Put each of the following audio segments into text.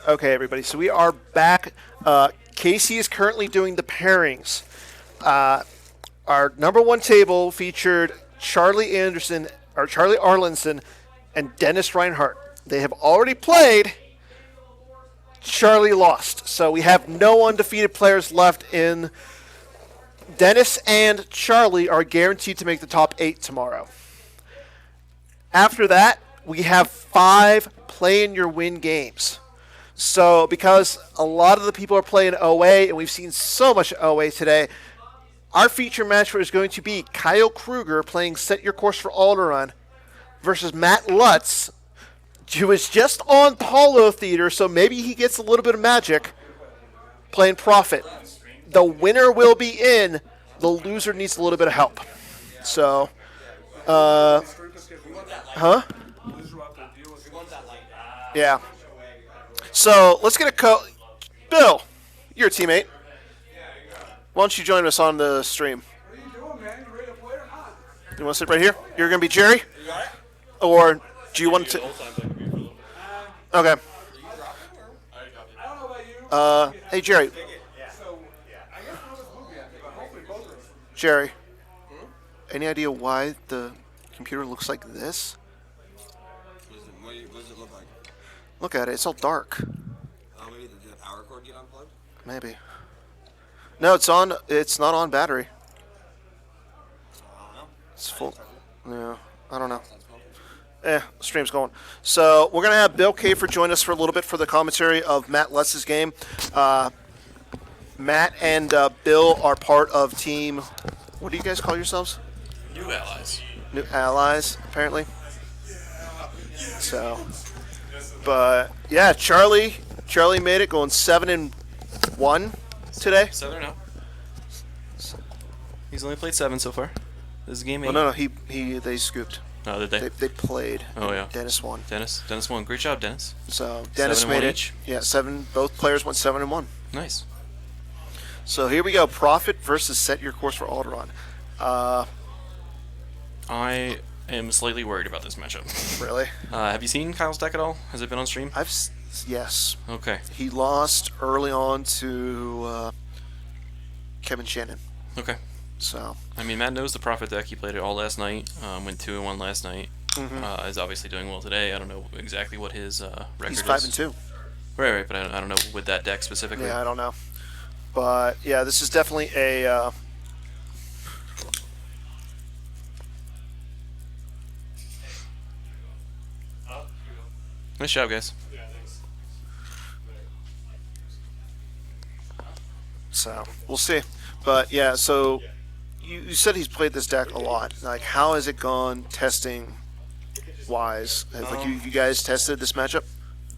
Okay, everybody. So we are back. Casey is currently doing the pairings. Our number one table featured Charlie Anderson, or Charlie Arlinson, and Dennis Reinhardt. They have already played. Charlie lost. So we have no undefeated players left in. Dennis and Charlie are guaranteed to make the top 8 tomorrow. After that, we have 5 play-in-your-win games. So because a lot of the people are playing OA, and we've seen so much OA today, our feature match is going to be Kyle Krueger playing Set Your Course for Alderaan versus Matt Lutz, who is just on Paulo Theater, so maybe he gets a little bit of magic, playing Prophet. The winner will be in. The loser needs a little bit of help. So, yeah. So, let's get a Bill, you're a teammate. Why don't you join us on the stream? What are you doing, man? You ready to play or not? You want to sit right here? You're going to be Jerry? Or do you want to... Okay. I don't know about you. Hey, Jerry. Jerry, any idea why the computer looks like this? What does it look like? Look at it. It's all dark. Oh, maybe did the power cord get unplugged? Maybe. No, it's on. It's not on battery. I don't know. It's full. No, I don't know. Stream's going. So we're going to have Bill Kafer join us for a little bit for the commentary of Matt Lutz's game. Matt and Bill are part of team... What do you guys call yourselves? New allies. New allies, apparently. So, but yeah, Charlie made it, going 7-1 today. 7-0. He's only played 7 so far. This is game 8. Oh no, they scooped. Oh, did they? They played. Oh yeah. Dennis won. Dennis won. Great job, Dennis. So Dennis made it. Each. Yeah, 7. Both players went 7-1. Nice. So here we go. Prophet versus Set Your Course for Alderaan. I am slightly worried about this matchup. Really? Have you seen Kyle's deck at all? Has it been on stream? Yes. Okay. He lost early on to Kevin Shannon. Okay. So. I mean, Matt knows the Prophet deck. He played it all last night. Went 2-1 last night. Mm-hmm. Is obviously doing well today. I don't know exactly what his record is. He's 5-2. Right, but I don't know with that deck specifically. Yeah, I don't know. But yeah, this is definitely a. Nice job, guys. So we'll see. But yeah, so you said he's played this deck a lot. Like, how has it gone testing wise? Like, you guys tested this matchup?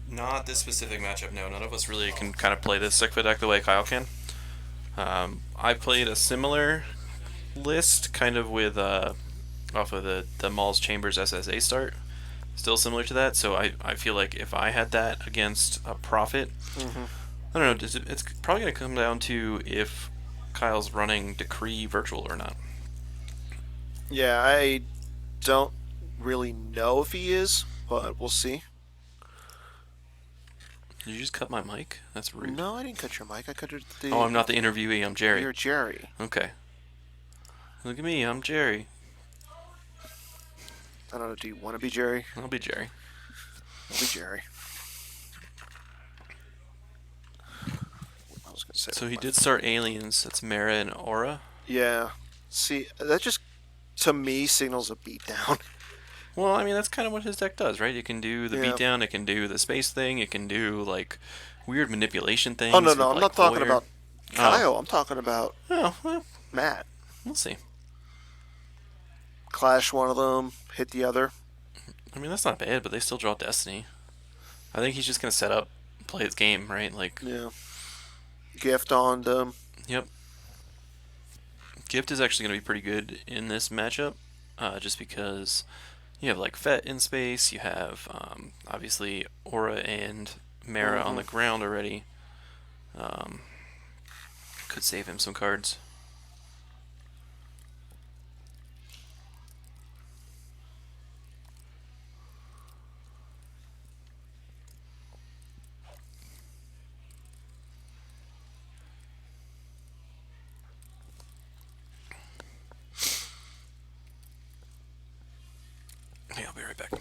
Not this specific matchup, no. None of us really can kind of play this SYCFA deck the way Kyle can. I played a similar list, kind of with off of the Maul's Chambers SSA start. Still similar to that, so I feel like if I had that against a Prophet, I don't know, it's probably going to come down to if Kyle's running Decree Virtual or not. Yeah, I don't really know if he is, but we'll see. Did you just cut my mic? That's rude. No, I didn't cut your mic. I cut the... Oh, I'm not the interviewee. I'm Jerry. You're Jerry. Okay. Look at me. I'm Jerry. I don't know. Do you want to be Jerry? I'll be Jerry. I'll be Jerry. I was gonna say. So he did start Aliens. That's Mara and Aura. Yeah. See, that just, to me, signals a beatdown. Well, I mean, that's kind of what his deck does, right? It can do the beatdown, it can do the space thing, it can do, like, weird manipulation things. Oh, no, with, I'm like, not talking Voyeur. about Kyle. I'm talking about Well, Matt. we'll see. Clash one of them, hit the other. I mean, that's not bad, but they still draw Destiny. I think he's just going to set up, play his game, right? Like, yeah. Gift on them. Yep. Gift is actually going to be pretty good in this matchup, just because you have, like, Fet in space, you have, obviously, Aura and Mara on the ground already. Could save him some cards. back.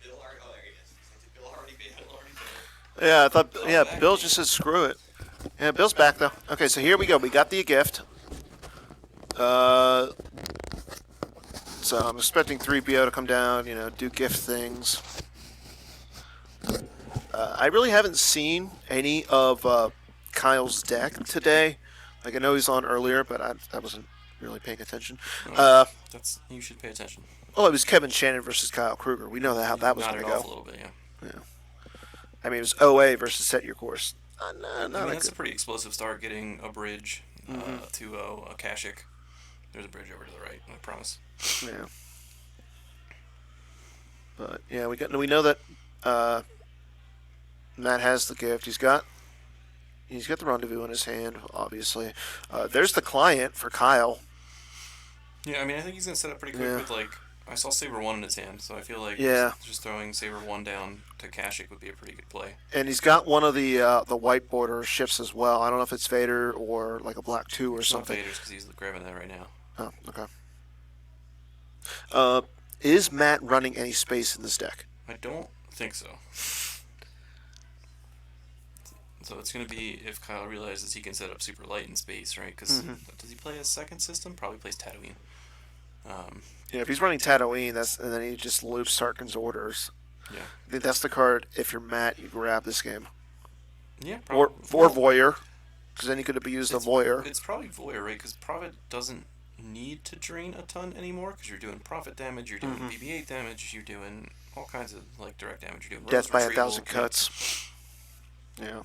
Bill already. Oh, there he is. Bill already failed. Yeah, I thought. Yeah, back. Bill just said screw it. Yeah, Bill's back though. Okay, so here we go. We got the gift. So I'm expecting 3PO to come down. You know, do gift things. I really haven't seen any of Kyle's deck today. Like I know he's on earlier, but I wasn't really paying attention. That's you should pay attention. Oh, it was Kevin Shannon versus Kyle Krueger. We know how that was going Nodded to off a go. little bit, yeah. I mean, it was OA versus Set Your Course. No, I not mean, a that's a good. pretty explosive start, getting a bridge, 2-0, a Kashyyyk. There's a bridge over to the right, I promise. Yeah. But yeah, we know that Matt has the gift. He's got the rendezvous in his hand. Obviously, there's the client for Kyle. Yeah, I mean, I think he's going to set up pretty quick Yeah. with, like, I saw Saber 1 in his hand, so I feel like Yeah. just throwing Saber 1 down to Kashyyyk would be a pretty good play. And he's got one of the white border ships as well. I don't know if it's Vader or like a black 2 or It's not something. Vader's because he's grabbing that right now. Oh, okay. Is Matt running any space in this deck? I don't think so. So it's going to be if Kyle realizes he can set up super light in space, right? Because does he play a second system? Probably plays Tatooine. Yeah, if he's running Tatooine, and then he just loops Tarkin's orders. Yeah. I think that's the card. If you're Matt, you grab this game. Yeah, Or probably. Voyeur, because then he could have used a Voyeur. It's probably Voyeur, right? Because Prophet doesn't need to drain a ton anymore because you're doing Prophet damage, you're doing BB-8 damage, you're doing all kinds of like direct damage. You're doing Death by a retrieval. 1,000 cuts. Yeah.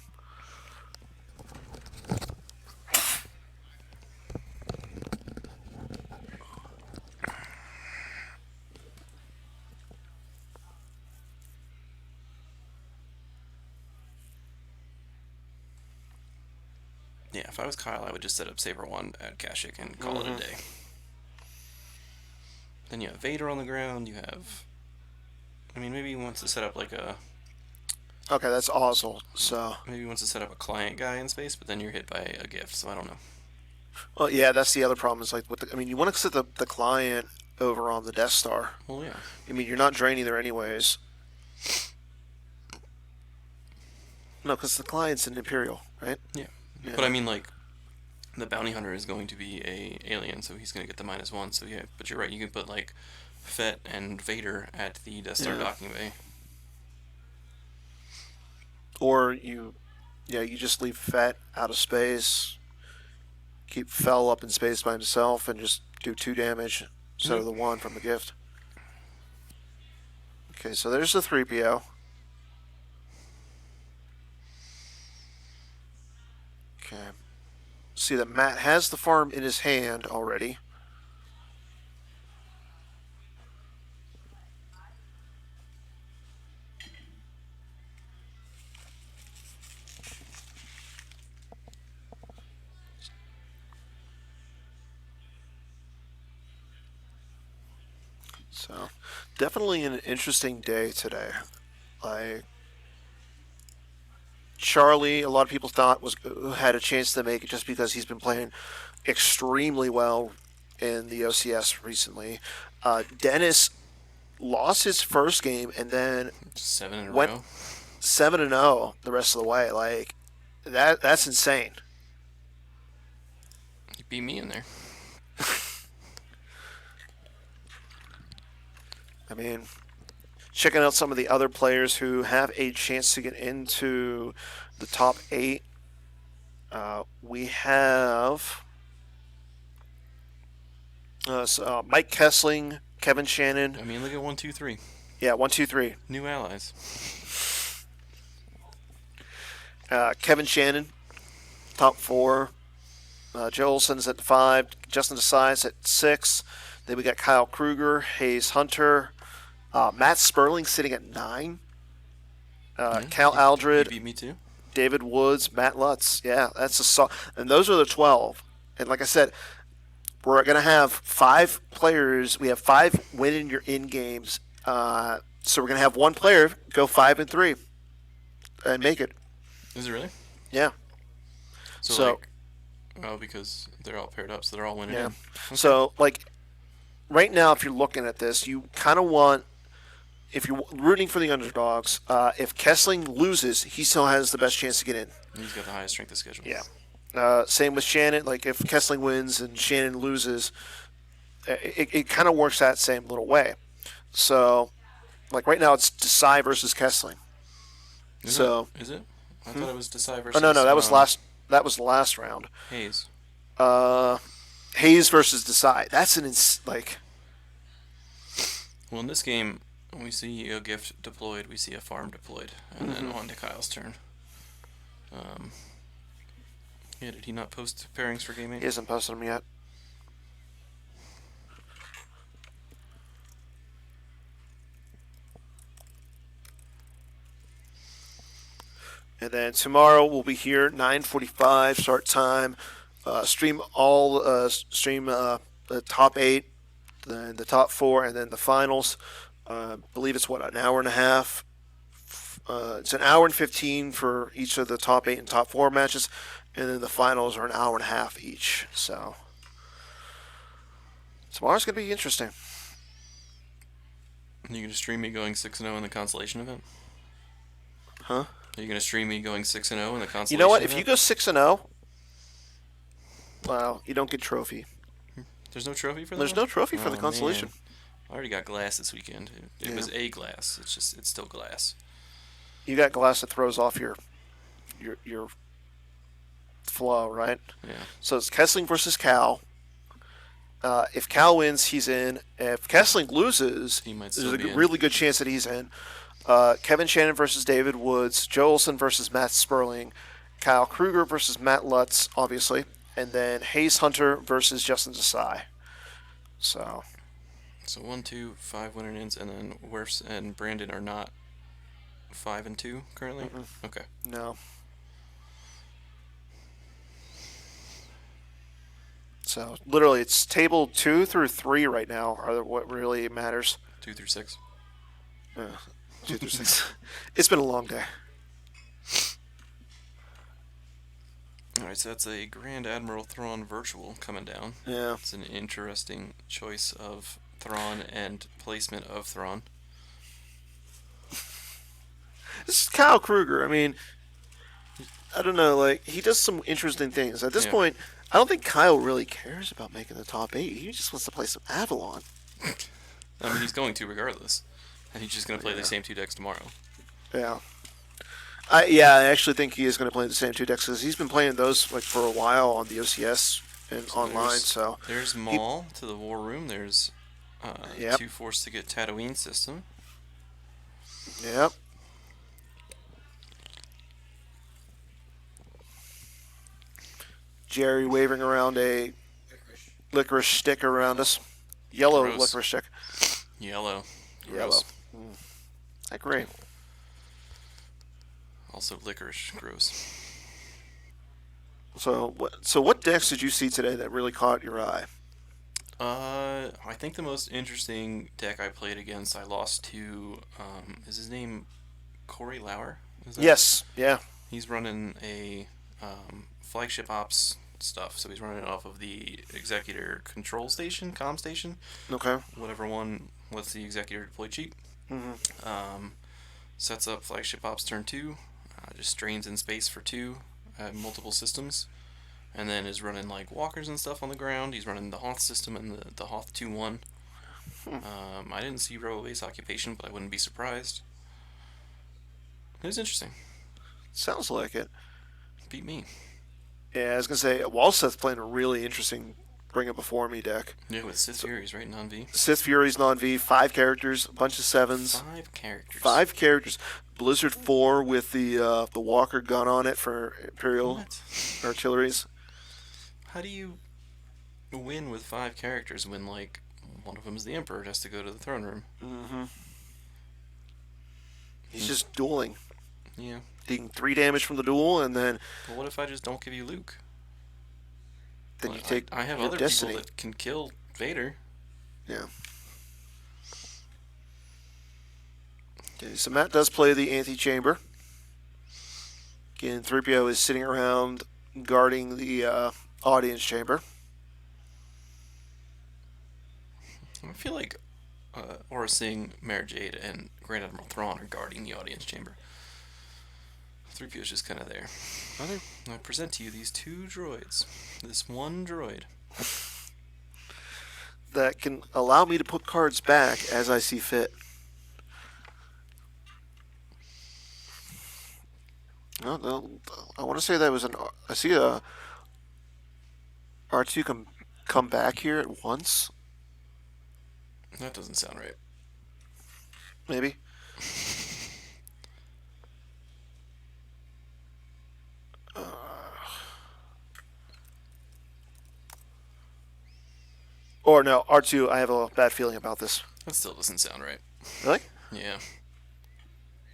Yeah, if I was Kyle, I would just set up Saber 1 at Kashyyyk and call it a day. Then you have Vader on the ground, you have... I mean, maybe he wants to set up like a... Okay, that's Ozzel. So, Maybe he wants to set up a client guy in space, but then you're hit by a gift, so I don't know. well, yeah, that's the other problem. Is like, you want to set the client over on the Death Star. Well, yeah. I mean, you're not draining there anyways. No, because the client's an Imperial, right? Yeah. Yeah. But I mean, like, the bounty hunter is going to be a alien, so he's going to get the -1, so yeah. But you're right, you can put, like, Fett and Vader at the Death Star Yeah. docking bay. Or you just leave Fett out of space, keep Fell up in space by himself, and just do 2 damage instead of the 1 from the gift. Okay, so there's the 3PO. Okay. See that Matt has the farm in his hand already. So, definitely an interesting day today. Like Charlie, a lot of people thought had a chance to make it just because he's been playing extremely well in the OCS recently. Dennis lost his first game and then 7 in a What? row. 7-0 the rest of the way. Like that's insane. You beat me in there. I mean, checking out some of the other players who have a chance to get into the top 8. We have Mike Kessling, Kevin Shannon. I mean, look at 1, 2, 3. Yeah, 1, 2, 3. New allies. Kevin Shannon, top 4. Joe Olson's at 5. Justin Desai's at 6. Then we got Kyle Krueger, Hayes Hunter, Matt Sperling sitting at 9. Cal You Aldred. beat me too. David Woods, Matt Lutz. Yeah, that's and those are the 12. And like I said, we're going to have 5 players. We have 5 winning your in games. So we're going to have one player go 5-3 and make it. Is it really? Yeah. So like, well, because they're all paired up, so they're all winning. yeah. In. Okay. So like right now, if you're looking at this, you kind of want, if you're rooting for the underdogs, if Kessling loses, he still has the best chance to get in. He's got the highest strength of schedule. Yeah. Same with Shannon. Like if Kessling wins and Shannon loses, it kind of works that same little way. So, like right now, it's Desai versus Kessling. Is it? I thought it was Desai versus. Oh no, that was last. That was the last round. Hayes. Hayes versus Desai. That's like. Well, in this game, we see a gift deployed, we see a farm deployed, and then on to Kyle's turn. Yeah, did he not post pairings for Game 8? He hasn't posted them yet. And then tomorrow we'll be here 9:45 start time. Stream the top 8, then the top 4, and then the finals. I believe it's an hour and a half. It's an hour and 15 for each of the top 8 and top 4 matches, and then the finals are an hour and a half each. So tomorrow's gonna be interesting. Are you gonna stream me going 6-0 in the consolation event? Huh? Are you gonna stream me going 6-0 in the consolation? You know what? event? If you go 6-0, wow, you don't get trophy. There's no trophy for that. There's no trophy for the Oh, consolation. man. I already got glass this weekend. It was a glass. It's still glass. You got glass that throws off your flow, right? Yeah. So it's Kessling versus Cal. If Cal wins, he's in. If Kessling loses, He might there's still a be in. really good chance that he's in. Kevin Shannon versus David Woods. Joe Olson versus Matt Sperling. Kyle Krueger versus Matt Lutz, obviously. And then Hayes Hunter versus Justin Desai. So 1, 2, 5 winner ins, and then Werfs and Brandon are not 5 and 2 currently. Okay. no. So literally, it's table 2 through 3 right now are what really matters. 2 through 6. 2 through 6. It's been a long day. All right, so that's a Grand Admiral Thrawn virtual coming down. Yeah. It's an interesting choice of Thrawn and placement of Thrawn. This is Kyle Krueger. I mean, I don't know. Like, he does some interesting things. At this point, I don't think Kyle really cares about making the top 8. He just wants to play some Avalon. I mean, he's going to regardless. And he's just going to play the same 2 decks tomorrow. Yeah. I actually think he is going to play the same 2 decks because he's been playing those like for a while on the OCS and online. So there's Maul to the War Room. There's 2 Force to get Tatooine system. Yep. Jerry waving around a licorice stick around us. Yellow Gross. licorice stick. Yellow. Yellow. Gross. I agree. Also licorice. Gross. So what decks did you see today that really caught your eye? I think the most interesting deck I played against, I lost to, is his name Corey Lauer? Is that- Yes. Yeah. He's running a flagship ops stuff, so he's running it off of the Executor control station, comm station, Okay. whatever one lets the Executor deploy cheap. Sets up flagship ops turn 2, just drains in space for 2 at multiple systems, and then is running like walkers and stuff on the ground. He's running the Hoth system and the Hoth 2-1. I didn't see Robo Base Occupation, but I wouldn't be surprised. It was interesting. Sounds like it. Beat me. Yeah, I was gonna say Walseth's playing a really interesting Bring It Before Me deck. Yeah, with Sith Furies, right? Non-V. Sith Furies non-V, 5 characters, a bunch of 7s. 5 characters. 5 characters. Blizzard 4 with the Walker gun on it for Imperial What? artilleries. How do you win with 5 characters when, like, one of them is the Emperor and has to go to the throne room? He's just dueling. Yeah. Taking 3 damage from the duel, and then But what if I just don't give you Luke? you Like, take I have your other Destiny. people that can kill Vader. Yeah. Okay, so Matt does play the Antechamber. Again, 3PO is sitting around guarding the audience chamber. I feel like Aura Singh, Mara Jade, and Grand Admiral Thrawn are guarding the audience chamber. 3PO is just kind of there. I present to you these 2 droids. This one droid. That can allow me to put cards back as I see fit. No, I want to say that was an. I see a R2 come back here at once. That doesn't sound right. Maybe. Or no, R2. I have a bad feeling about this. That still doesn't sound right. Really? Yeah. You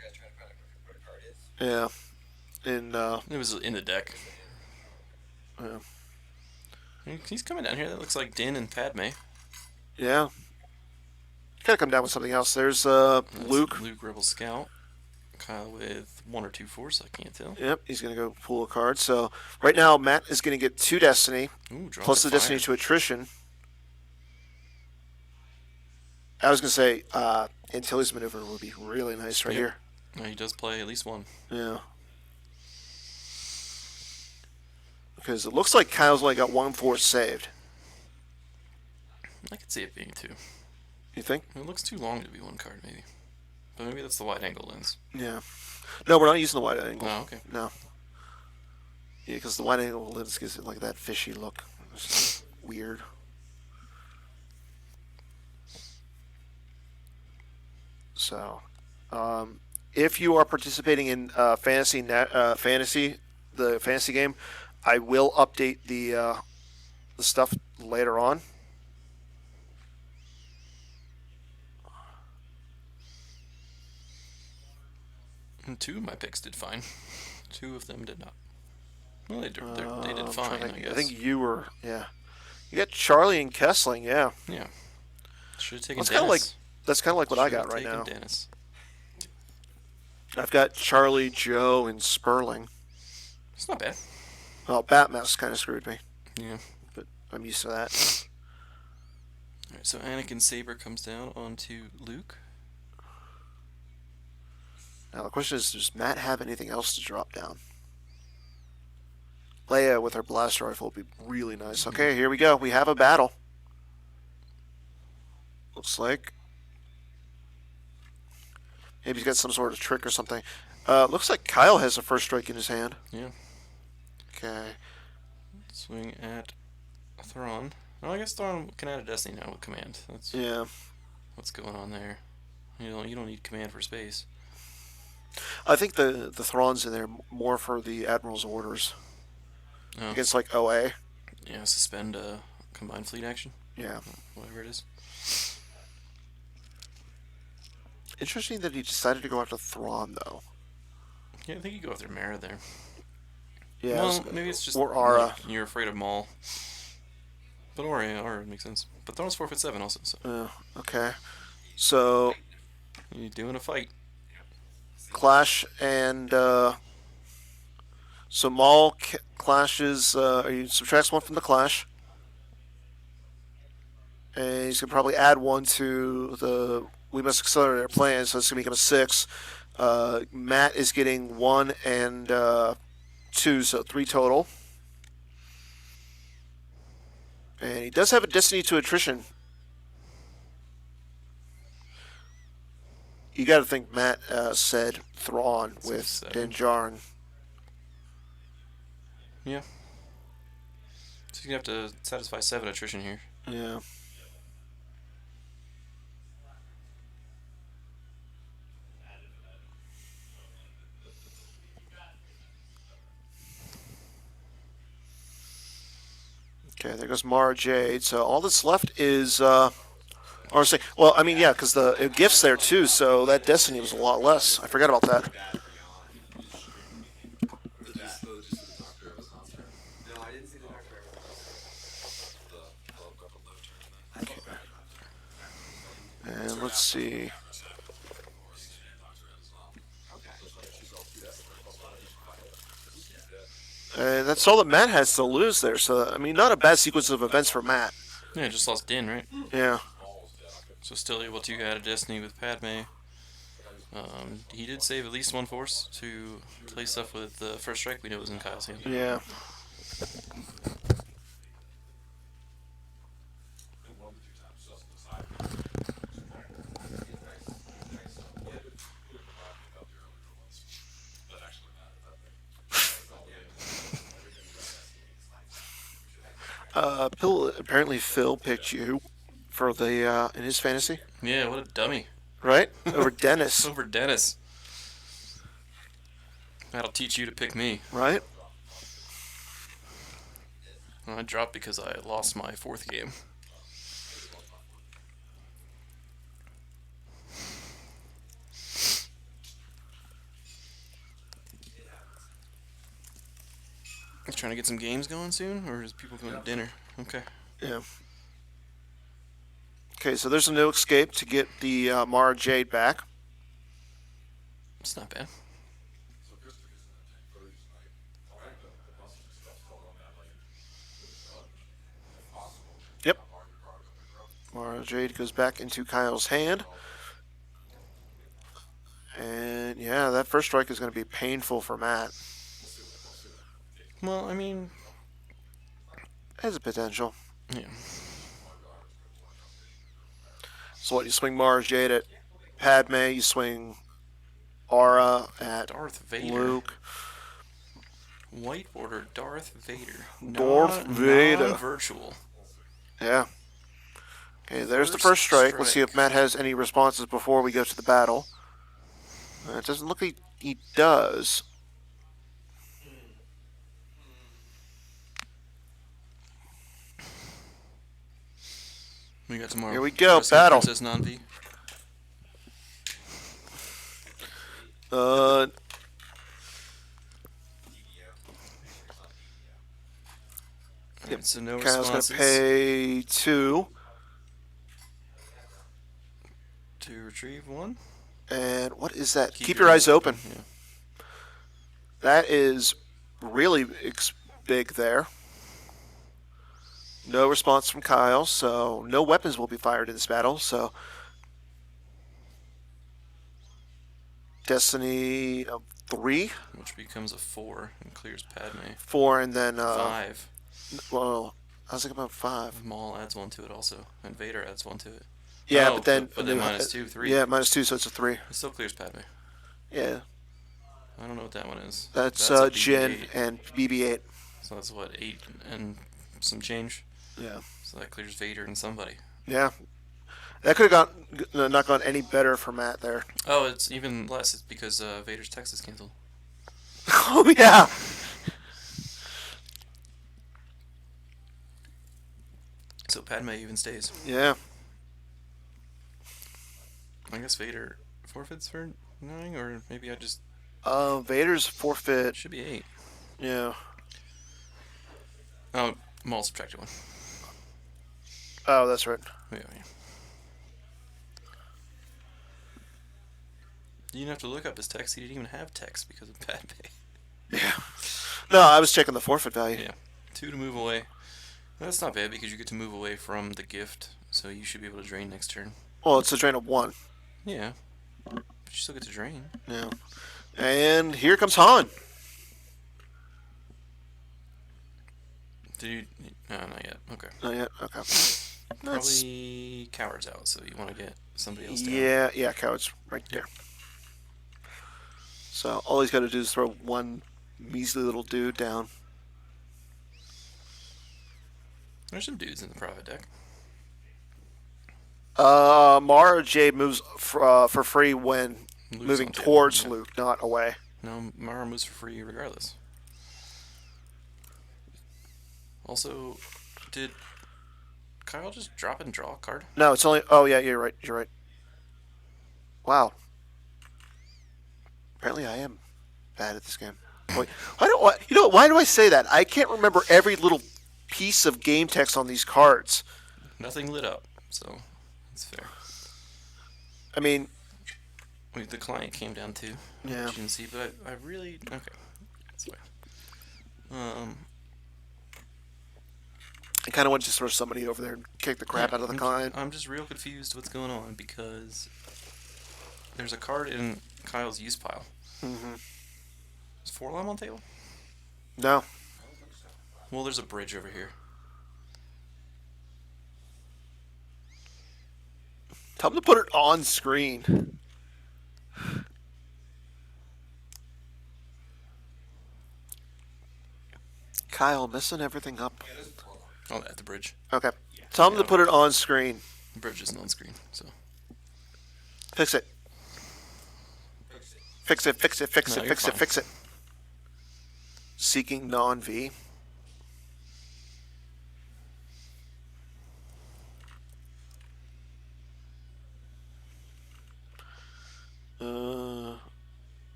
guys trying to find out what a card is? Yeah. It was in the deck. Yeah. He's coming down here. That looks like Din and Padme. Yeah. Gotta come down with something else. There's That's Luke. Luke Rebel Scout. Kyle with 1 or 2 force. I can't tell. Yep, he's gonna go pull a card. So right now Matt is gonna get 2 Destiny Ooh, draw plus to the Destiny fire. to attrition. I was gonna say Antilles maneuver would be really nice right Yep. here. No, he does play at least 1. Yeah. Because it looks like Kyle's only got 1 force saved. I could see it being 2. You think? It looks too long to be 1 card, maybe. But maybe that's the wide angle lens. Yeah. No, we're not using the wide angle. Oh, okay. No. Yeah, because the wide angle lens gives it like that fishy look. It's just weird. So, if you are participating in fantasy, the fantasy game, I will update the stuff later on. And 2 of my picks did fine. 2 of them did not. Well, they did I'm fine, trying to I think. guess. I think you were, yeah. You got Charlie and Kessling, yeah. Yeah. Should have taken That's Dennis. kind of like that's kind of like what I got Should've right taken now. Dennis. I've got Charlie, Joe, and Sperling. It's not bad. Well, Batmouse kind of screwed me, Yeah. but I'm used to that. Alright, so Anakin Saber comes down onto Luke. Now the question is, does Matt have anything else to drop down? Leia with her blaster rifle would be really nice. Okay, here we go. We have a battle. Looks like. Maybe he's got some sort of trick or something. Looks like Kyle has a first strike in his hand. Yeah. Okay. Swing at Thrawn. Oh, I guess Thrawn can add a Destiny now with command. That's Yeah. what's going on there. You don't need command for space. I think the Thrawn's in there more for the Admiral's orders. Oh. Against like OA. Yeah, suspend combined fleet action. Yeah. Whatever it is. Interesting that he decided to go after Thrawn, though. Yeah, I think you go after Mara there. Yeah. Well, maybe it's just or Aura. like, you're afraid of Maul. But Aura makes sense. But Thrawn's 4'7" also, so Okay. So you're doing a fight. Clash and so Maul clashes. He subtracts 1 from the Clash, and he's gonna probably add 1 to the. We must accelerate our plan, so it's gonna become a 6. Matt is getting 1 and 2, so 3 total. And he does have a Destiny to attrition. You got to think Matt said Thrawn with 7. Din Djarin. Yeah. So you're gonna have to satisfy 7 attrition here. Yeah. Okay, there goes Mara Jade. So all that's left is, or say, well, I mean, yeah, because the gifts there too. So that Destiny was a lot less. I forgot about that. Let's see. And that's all that Matt has to lose there. So, I mean, not a bad sequence of events for Matt. Yeah, just lost Din, right? Yeah. So still able to get a Destiny with Padme. He did save at least one force to play stuff with the first strike we know was in Kyle's hand. Yeah. Phil picked you for the in his fantasy, Yeah, what a dummy. right? Over Dennis, Over Dennis. That'll teach you to pick me. right? I dropped because I lost my fourth game. He's trying to get some games going soon, or is people going to dinner? Okay. Yeah. Okay, so there's a no escape to get the Mara Jade back. It's not bad. Yep. Mara Jade goes back into Kyle's hand. And yeah, that first strike is going to be painful for Matt. Well, I mean, Has a potential. yeah. So what, you swing Mara Jade at Padme, you swing Aura at Darth Vader. Luke. White border Darth Vader. Darth Vader. Virtual. Yeah. Okay, there's the First first strike. Let's see strike. if Matt has any responses before we go to the battle. It doesn't look like he does. We got tomorrow. Here we go, Rescue battle. Princess Nanvi. Yep. So no Kyle's going responses to pay 2. to retrieve one. And what is that? Keep Your eyes open. Yeah. That is really big there. No response from Kyle, so no weapons will be fired in this battle. So Destiny of 3, Which becomes a 4 and clears Padme. 4, and then 5. well, I was thinking about 5. Maul adds 1 to it also, and Vader adds 1 to it. Yeah, Oh, but then minus 2, 3. Yeah, minus 2, so it's a 3. It still clears Padme. Yeah, I don't know what that one is. that's a Jin BB-8. and BB-8. So that's what, 8 and some change. Yeah, So that clears Vader and somebody. yeah. That could have not gone any better for Matt there. Oh, it's even less. It's because Vader's text is canceled. Oh yeah. So Padme even stays. Yeah. I guess Vader forfeits for 9, or maybe I just Vader's forfeit. should be 8. Yeah. Oh, Maul subtracted 1. Oh, that's right. Yeah. You didn't have to look up his text. He didn't even have text because of Padme. Yeah. No, I was checking the forfeit value. Yeah. 2 to move away. That's not bad because you get to move away from the gift, so you should be able to drain next turn. Well, it's a drain of 1. Yeah. But you still get to drain. Yeah. And here comes Han. Did you? No, not yet. Okay. Not yet. Okay. That's, Probably Coward's out, so you want to get somebody else down. yeah, Coward's right there. So all he's got to do is throw one measly little dude down. There's some dudes in the private deck. Mara Jade moves for free when Luke's moving on table, towards yeah. Luke, not away. No, Mara moves for free regardless. Also, did Kyle just drop and draw a card? No, it's only. Oh yeah, you're right. You're right. Wow. Apparently, I am bad at this game. Wait, why do I say that? I can't remember every little piece of game text on these cards. Nothing lit up, so that's fair. I mean, Wait, the client came down too. Yeah. You didn't see, but I really okay. That's fine. I kind of want to just throw somebody over there and kick the crap out of the client. I'm just real confused what's going on because there's a card in Kyle's use pile. Mm-hmm. Is 4-Lime on table? No. Well, there's a bridge over here. Tell them to put it on screen. Kyle, messing everything up. Oh, at the bridge. Okay. Tell them to put it on screen. The bridge isn't on screen, so. Fix it. Fix it, fix it, fix No, it, you're fix it, fine. fix it. Seeking non-V. Oh.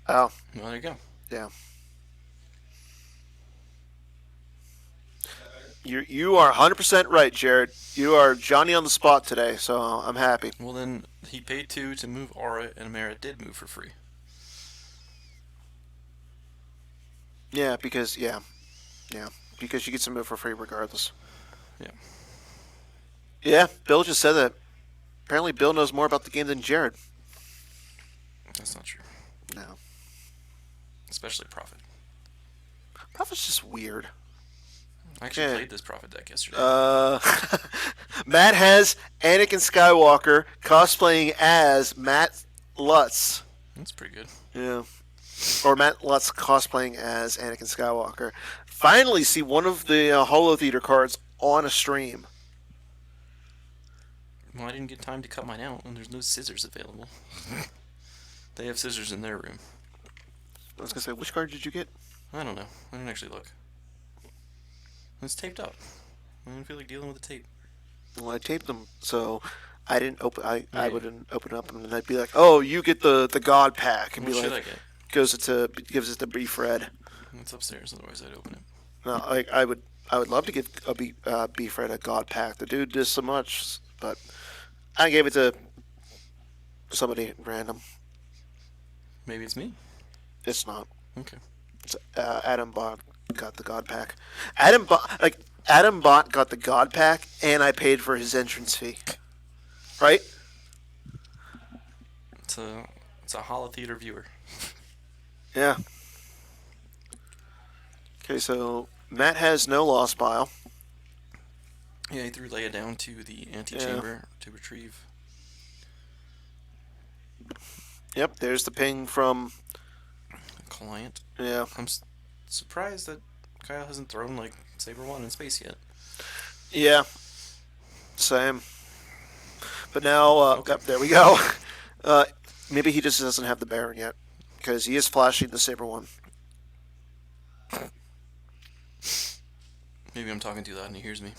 Well, there you go. Yeah. You are 100% right, Jared. You are Johnny on the spot today, so I'm happy. Well, then he paid 2 to move Aura, and Mara did move for free. Yeah, because you get some move for free regardless. Yeah. Yeah, Bill just said that. Apparently, Bill knows more about the game than Jared. That's not true. No, Especially Prophet. Prophet's just weird. I actually Yeah. played this Prophet deck yesterday. Matt has Anakin Skywalker cosplaying as Matt Lutz. That's pretty good. Yeah. Or Matt Lutz cosplaying as Anakin Skywalker. Finally see one of the Holo Theater cards on a stream. Well, I didn't get time to cut mine out, and there's no scissors available. They have scissors in their room. I was going to say, which card did you get? I don't know. I didn't actually look. It's taped up. I didn't feel like dealing with the tape. Well, I taped them, so I didn't open. I Yeah. wouldn't open up, and then I'd be like, "Oh, you get the God pack," and What be should like, I get? gives it to Beef Red. It's upstairs, otherwise I'd open it. No, I would love to give Beef Red a God pack. The dude does so much, but I gave it to somebody random. Maybe it's me. It's not. Okay. It's, Adam Bot got the God pack. Adam Bot got the God pack, and I paid for his entrance fee. Right? It's a Holo Theater viewer. Yeah. Okay, so Matt has no loss pile. Yeah, he threw Leia down to the antechamber to retrieve. Yep, there's the ping from. Client. Yeah. I'm surprised that Kyle hasn't thrown like Saber 1 in space yet. Yeah. Same. But now, yep, there we go. Maybe he just doesn't have the Baron yet, because he is flashing the Saber one. Maybe I'm talking too loud and he hears me.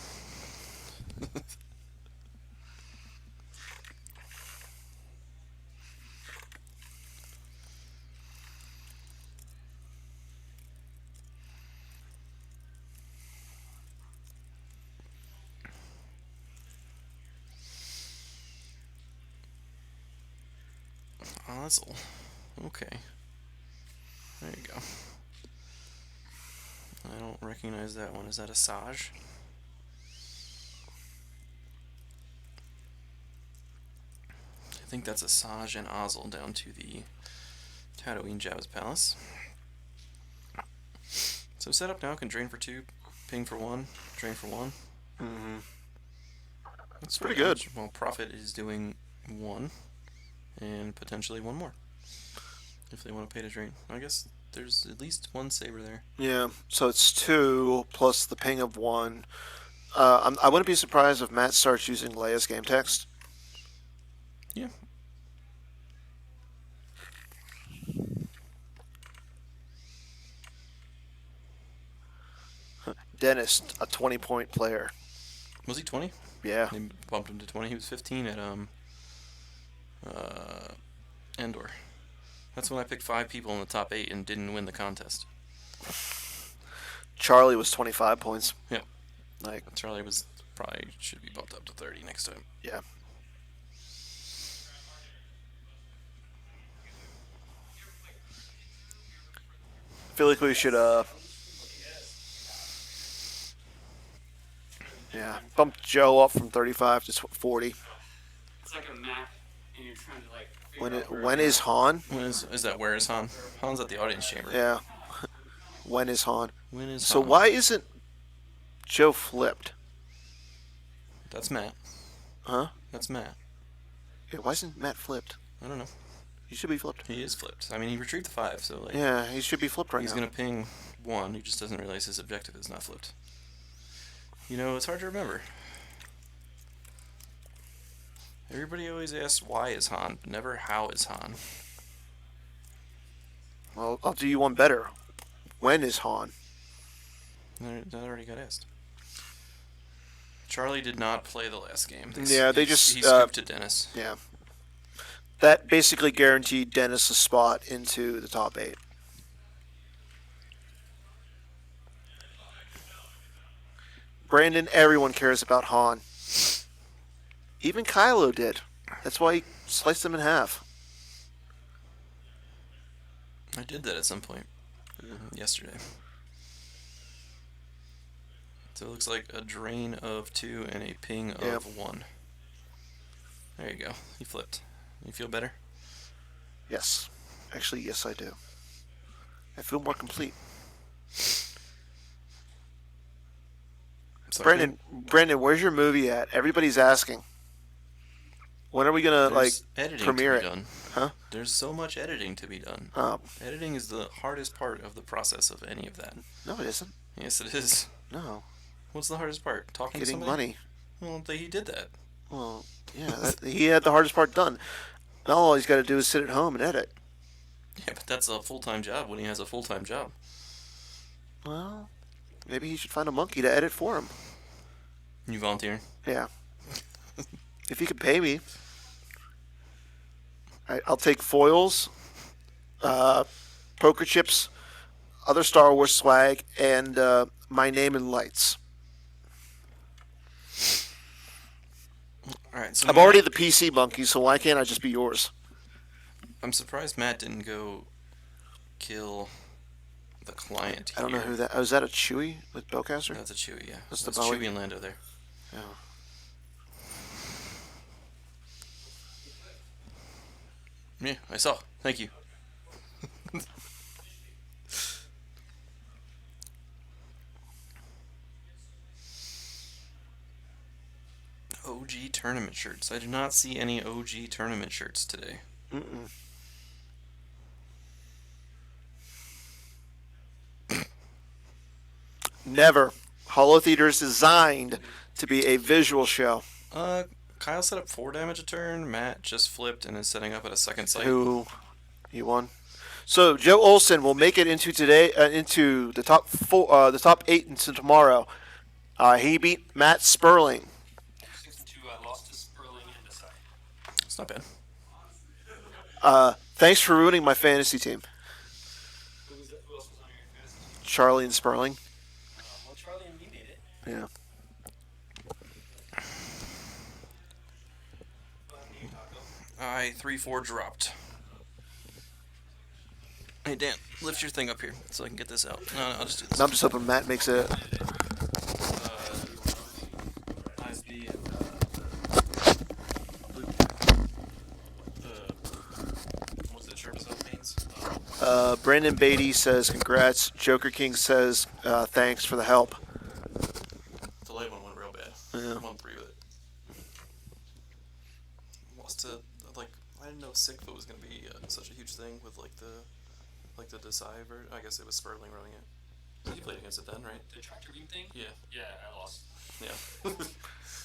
Ozzel. Okay. There you go. I don't recognize that one. Is that a Saj? I think that's a Saj and Ozzel down to the Tatooine Jabba's Palace. So set up now can drain for 2, ping for 1, drain for 1. Mm-hmm. That's pretty good. Well, Prophet is doing 1 and potentially 1 more if they want to pay to drain. I guess there's at least 1 Saber there. Yeah, so it's 2 plus the ping of 1. I wouldn't be surprised if Matt starts using Leia's game text. Yeah. Dennis, a 20-point player. Was he 20? Yeah. They bumped him to 20. He was 15 at Endor. That's when I picked 5 people in the top 8 and didn't win the contest. Charlie was 25 points. Yep. Like, Charlie was probably should be bumped up to 30 next time. yeah. feel like we should bump Joe up from 35 to 40. It's like a map, and you're trying to like. When is Han? Is that where is Han? Han's at the audience chamber. Yeah. When is Han? When is So Han? why isn't Joe flipped? That's Matt. Huh? That's Matt. Yeah, why isn't Matt flipped? I don't know. He should be flipped. He is flipped. I mean, he retrieved the 5, so like. Yeah, he should be flipped right He's now. gonna ping 1. He just doesn't realize his objective is not flipped. You know, it's hard to remember. Everybody always asks why is Han, but never how is Han. Well, I'll do you one better. When is Han? That already got asked. Charlie did not play the last game. He just scooped to Dennis. Yeah. That basically guaranteed Dennis a spot into the top 8. Brandon, everyone cares about Han. Even Kylo did. That's why he sliced him in half. I did that at some point yesterday. So it looks like a drain of 2 and a ping of 1. There you go. He flipped. You feel better? Yes. Actually, yes, I do. I feel more complete. Sorry. Brandon, where's your movie at? Everybody's asking. When are we gonna There's editing premiere to be it? done. Huh? There's so much editing to be done. Editing is the hardest part of the process of any of that. No, it isn't. Yes, it is. No. What's the hardest part? Talking Getting to somebody? money. Well, he did that. Well, yeah, he had the hardest part done. Now all he's got to do is sit at home and edit. Yeah, but that's a full-time job when he has a full-time job. Well, maybe he should find a monkey to edit for him. You volunteering? Yeah. If he could pay me, I'll take foils, poker chips, other Star Wars swag, and my name in lights. All right. So I'm already the PC monkey, so why can't I just be yours? I'm surprised Matt didn't go kill the client. I don't know here. who that. Oh, is that a Chewie with Bowcaster? That's a Chewie, yeah. That's That's the Bowie. Chewie and Lando there. Yeah. Yeah, I saw. Thank you. OG tournament shirts. I do not see any OG tournament shirts today. Mm-mm. Never. Holo Theater is designed to be a visual show. Kyle set up 4 damage a turn. Matt just flipped and is setting up at a second site. Who he won. So Joe Olson will make it into today, into the top 4, the top 8 into tomorrow. He beat Matt Sperling. 6-2, lost to Sperling and Desai. It's not bad. Thanks for ruining my fantasy team, Who else was on your fantasy? Charlie and Sperling. Well, Charlie and me made it. Yeah. I 3-4 dropped. Hey Dan, lift your thing up here so I can get this out. No, I'll just do this. And I'm just hoping Matt makes it. What's it? Sharp Self Paints? Brandon Beatty says congrats. Joker King says thanks for the help. The light one went real bad. Yeah. 1-3 with it. Lost to, like, I didn't know SYCFA was going to be such a huge thing with, like, the Deceiver. I guess it was Sperling running it. You played against it then, right? The tractor beam thing? Yeah. Yeah, I lost. Yeah.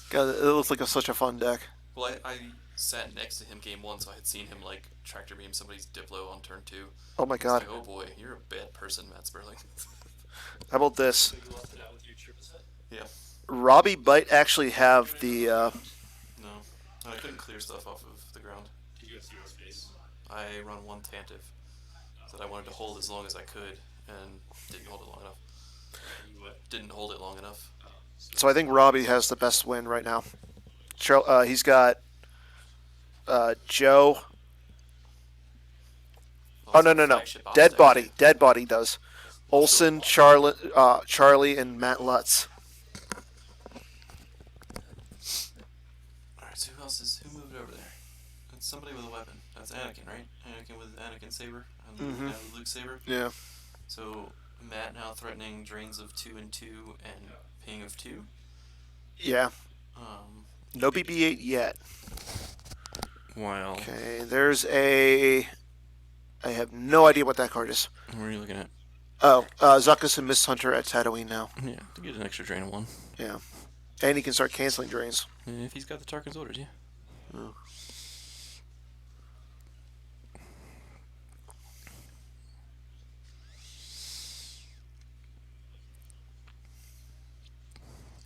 God, it looks like such a fun deck. Well, I sat next to him game 1, so I had seen him, like, tractor beam somebody's Diplo on turn 2. Oh my It's God. like, oh boy, you're a bad person, Matt Sperling. How about this? So you lost it out with your triple set? Yeah. Robbie might actually have the. No. I couldn't clear stuff off of the ground. Did you have zero space? I run 1 Tantive that I wanted to hold as long as I could, and didn't hold it long enough. You what? Didn't hold it long enough. So I think Robbie has the best win right now. He's got Joe. Oh no. Flagship Dead Oztag. Body. Dead Body does. Olson, Charlie, and Matt Lutz. Alright, so who moved over there? That's somebody with a weapon. That's Anakin, right? Anakin with Anakin Saber. Mhm. Now Luke Saber. Yeah. So Matt now threatening drains of 2 and 2 and ping of 2. Yeah. Um, No BB-8 yet. while Okay, there's a... I have no idea what that card is. what are you looking at? Oh, Zuckus and Mist Hunter at Tatooine now. Yeah, to get an extra drain of 1. Yeah. And he can start canceling drains. If he's got the Tarkin's orders, yeah. Oh.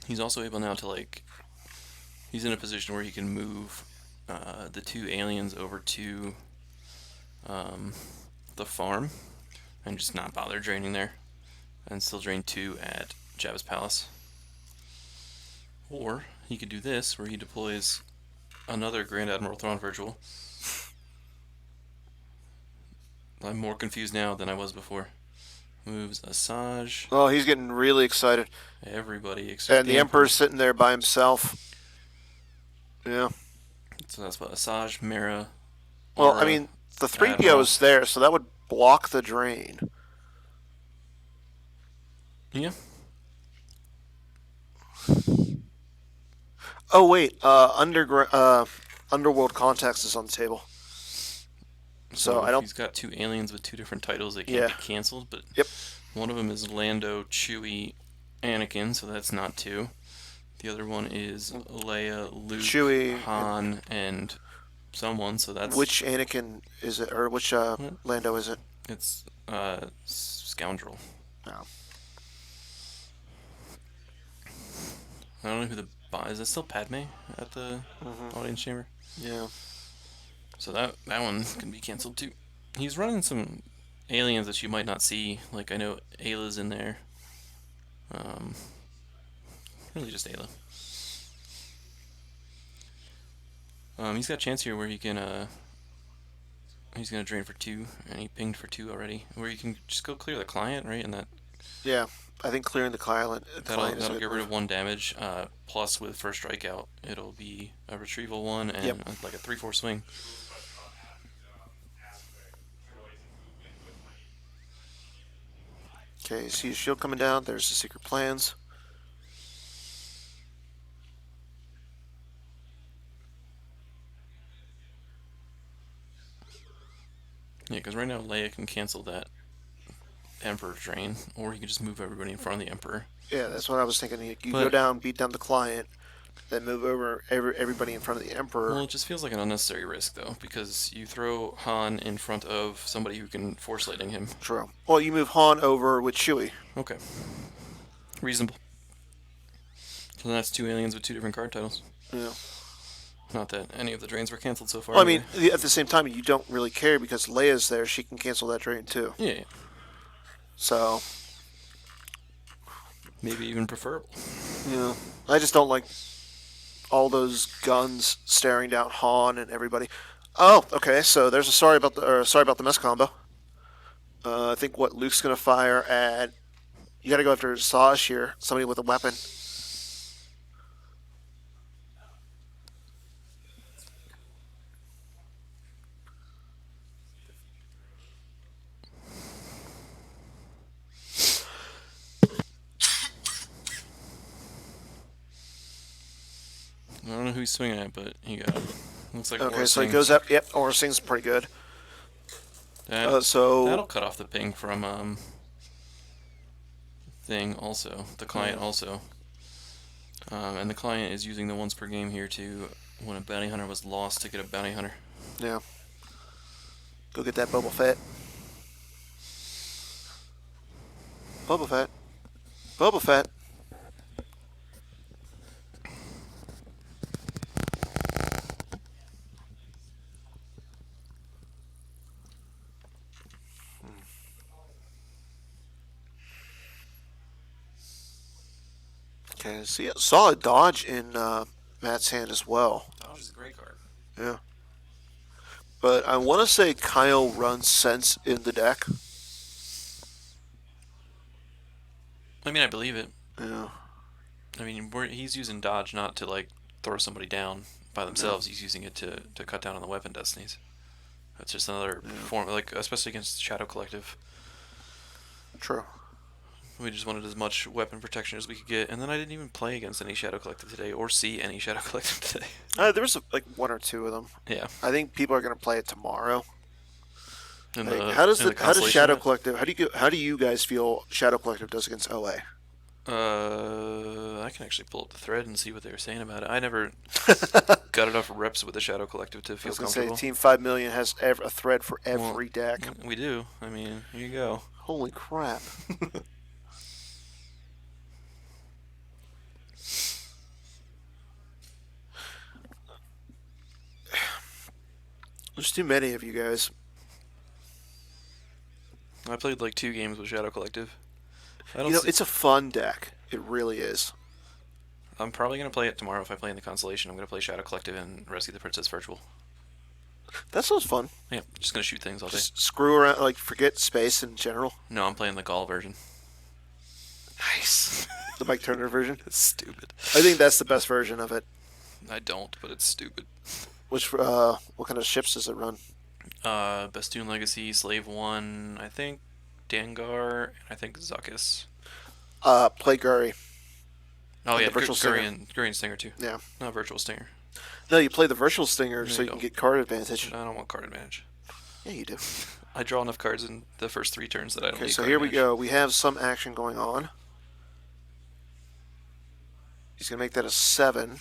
He's also able now to, like, he's in a position where he can move the 2 aliens over to the farm and just not bother draining there and still drain 2 at Jabba's palace. Or he could do this where he deploys another Grand Admiral Thrawn virtual. I'm more confused now than I was before. Moves Asajj, Oh, he's getting really excited. everybody except And the Emperor's sitting there by himself. Yeah. So that's what Asajj, Mara. Well, Aura, I mean, the 3PO Admiral. is there, so that would block the drain. Yeah. Oh, wait. Underworld Context is on the table. So I if don't... He's got 2 aliens with 2 different titles. They can't Yeah. get canceled, but Yep. one of them is Lando, Chewie, Anakin, so that's not 2. The other one is Leia, Luke, Chewie- Han, and someone. So that's Which Anakin is it? Or which Lando is it? it's Scoundrel. No. I don't know who the is. It still Padme at the audience chamber? Yeah. So that one can be canceled too. He's running some aliens that you might not see. Like I know Ayla's in there. Really just Ayla. He's got a chance here where he can he's gonna drain for 2, and he pinged for 2 already. Where you can just go clear the client, right? And Yeah. I think clearing the client that'll is a good get rid move. of 1 damage. Plus with first strikeout, it'll be a retrieval 1 and Yep. like a 3/4 swing. Okay, see his shield coming down. There's the secret plans. Yeah, because right now Leia can cancel that Emperor drain, or he can just move everybody in front of the Emperor. Yeah, that's what I was thinking. You go But- down, beat down the client, then move over everybody in front of the Emperor. Well, it just feels like an unnecessary risk, though, because you throw Han in front of somebody who can force lightning him. True. Well, you move Han over with Chewie. Okay. Reasonable. So that's 2 aliens with 2 different card titles. Yeah. Not that any of the drains were canceled so far. Well, I mean, anyway. at the same time, you don't really care because Leia's there. She can cancel that drain too. Yeah, So, maybe even preferable. yeah, I just don't like all those guns staring down Han and everybody. Oh, okay. So there's a sorry about the mess combo. I think what Luke's gonna fire at. You got to go after Asajj here. Somebody with a weapon. I don't know who he's swinging at, but he got looks like Okay, Aura so he Sings. goes up. Yep, Aura Sings pretty good. That, So that'll cut off the ping from thing also. The client also. And the client is using the once per game here to when a bounty hunter was lost to get a bounty hunter. yeah, go get that Boba Fett. Boba Fett. Boba Fett. Okay, so yeah, solid dodge in Matt's hand as well. Dodge is a great card. Yeah. But I want to say Kyle runs Sense in the deck. I mean, I believe it. Yeah. I mean, he's using dodge not to like throw somebody down by themselves. He's using it to cut down on the weapon destinies. That's just another form, like especially against Shadow Collective. True. We just wanted as much weapon protection as we could get, and then I didn't even play against any Shadow Collective today, or see any Shadow Collective today. There was like one or two of them. Yeah. I think people are going to play it tomorrow. In Like, the- how does in the how does Constellation Shadow event? Collective? How do you guys feel Shadow Collective does against OA? I can actually pull up the thread and see what they were saying about it. I never got enough reps with the Shadow Collective to I feel was going to say comfortable. Team 5 Million has a thread for every Well, deck. We do. I mean, here you go. Holy crap! There's too many of you guys. I played like 2 games with Shadow Collective. I don't You know, see- it's a fun deck. It really is. I'm probably going to play it tomorrow if I play in the Constellation. I'm going to play Shadow Collective and Rescue the Princess Virtual. That sounds fun. Yeah, just going to shoot things all day. Just screw around, like forget space in general. No, I'm playing the Gaul version. Nice. The Mike Turner version. It's stupid. I think that's the best version of it. I don't, but it's stupid. Which what kind of ships does it run? Bastoon Legacy, Slave 1, I think Dangar, and I think Zuckus. Play Guri. Oh, And yeah, the Virtual Stinger. Gurian Stinger, too. Yeah. Not Virtual Stinger. No, you play the Virtual Stinger No, so you you can don't. get card advantage. I don't want card advantage. Yeah, you do. I draw enough cards in the first 3 turns that I don't Okay, need so card here we advantage. go. We have some action going on. He's going to make that a 7.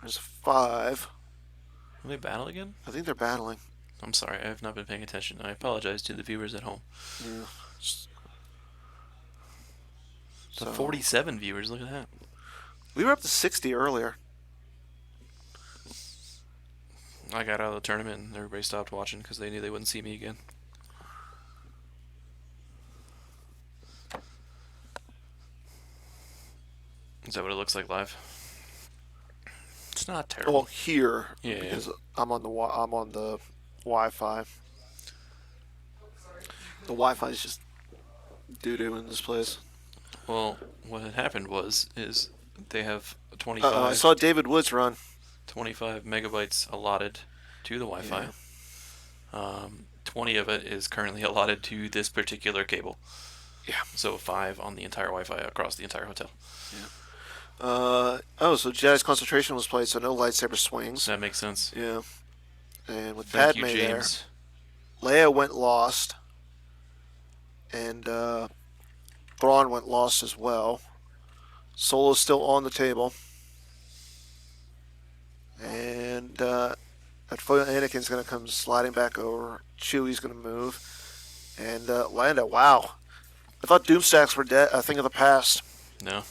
There's a 5. Will they battle again? I think they're battling. I'm sorry, I have not been paying attention. I apologize to the viewers at home. Yeah. The So- 47 viewers, look at that. We were up to 60 earlier. I got out of the tournament and everybody stopped watching because they knew they wouldn't see me again. Is that what it looks like live? It's not terrible. Well, here Yeah, because I'm on the Wi-Fi. The Wi-Fi is just doo doo in this place. Well, what had happened is they have 25, I saw David Woods run. 25 megabytes allotted to the Wi-Fi. 20 of it is currently allotted to this particular cable. Yeah. So 5 on the entire Wi-Fi across the entire hotel. So Jedi's Concentration was played, so no lightsaber swings. That makes sense. Yeah. And with Thank Padme you, there, James. Leia went lost. And Thrawn went lost as well. Solo's still on the table. And at foot, Anakin's going to come sliding back over. Chewie's going to move. And Lando, wow. I thought Doomstacks were a thing of the past. No.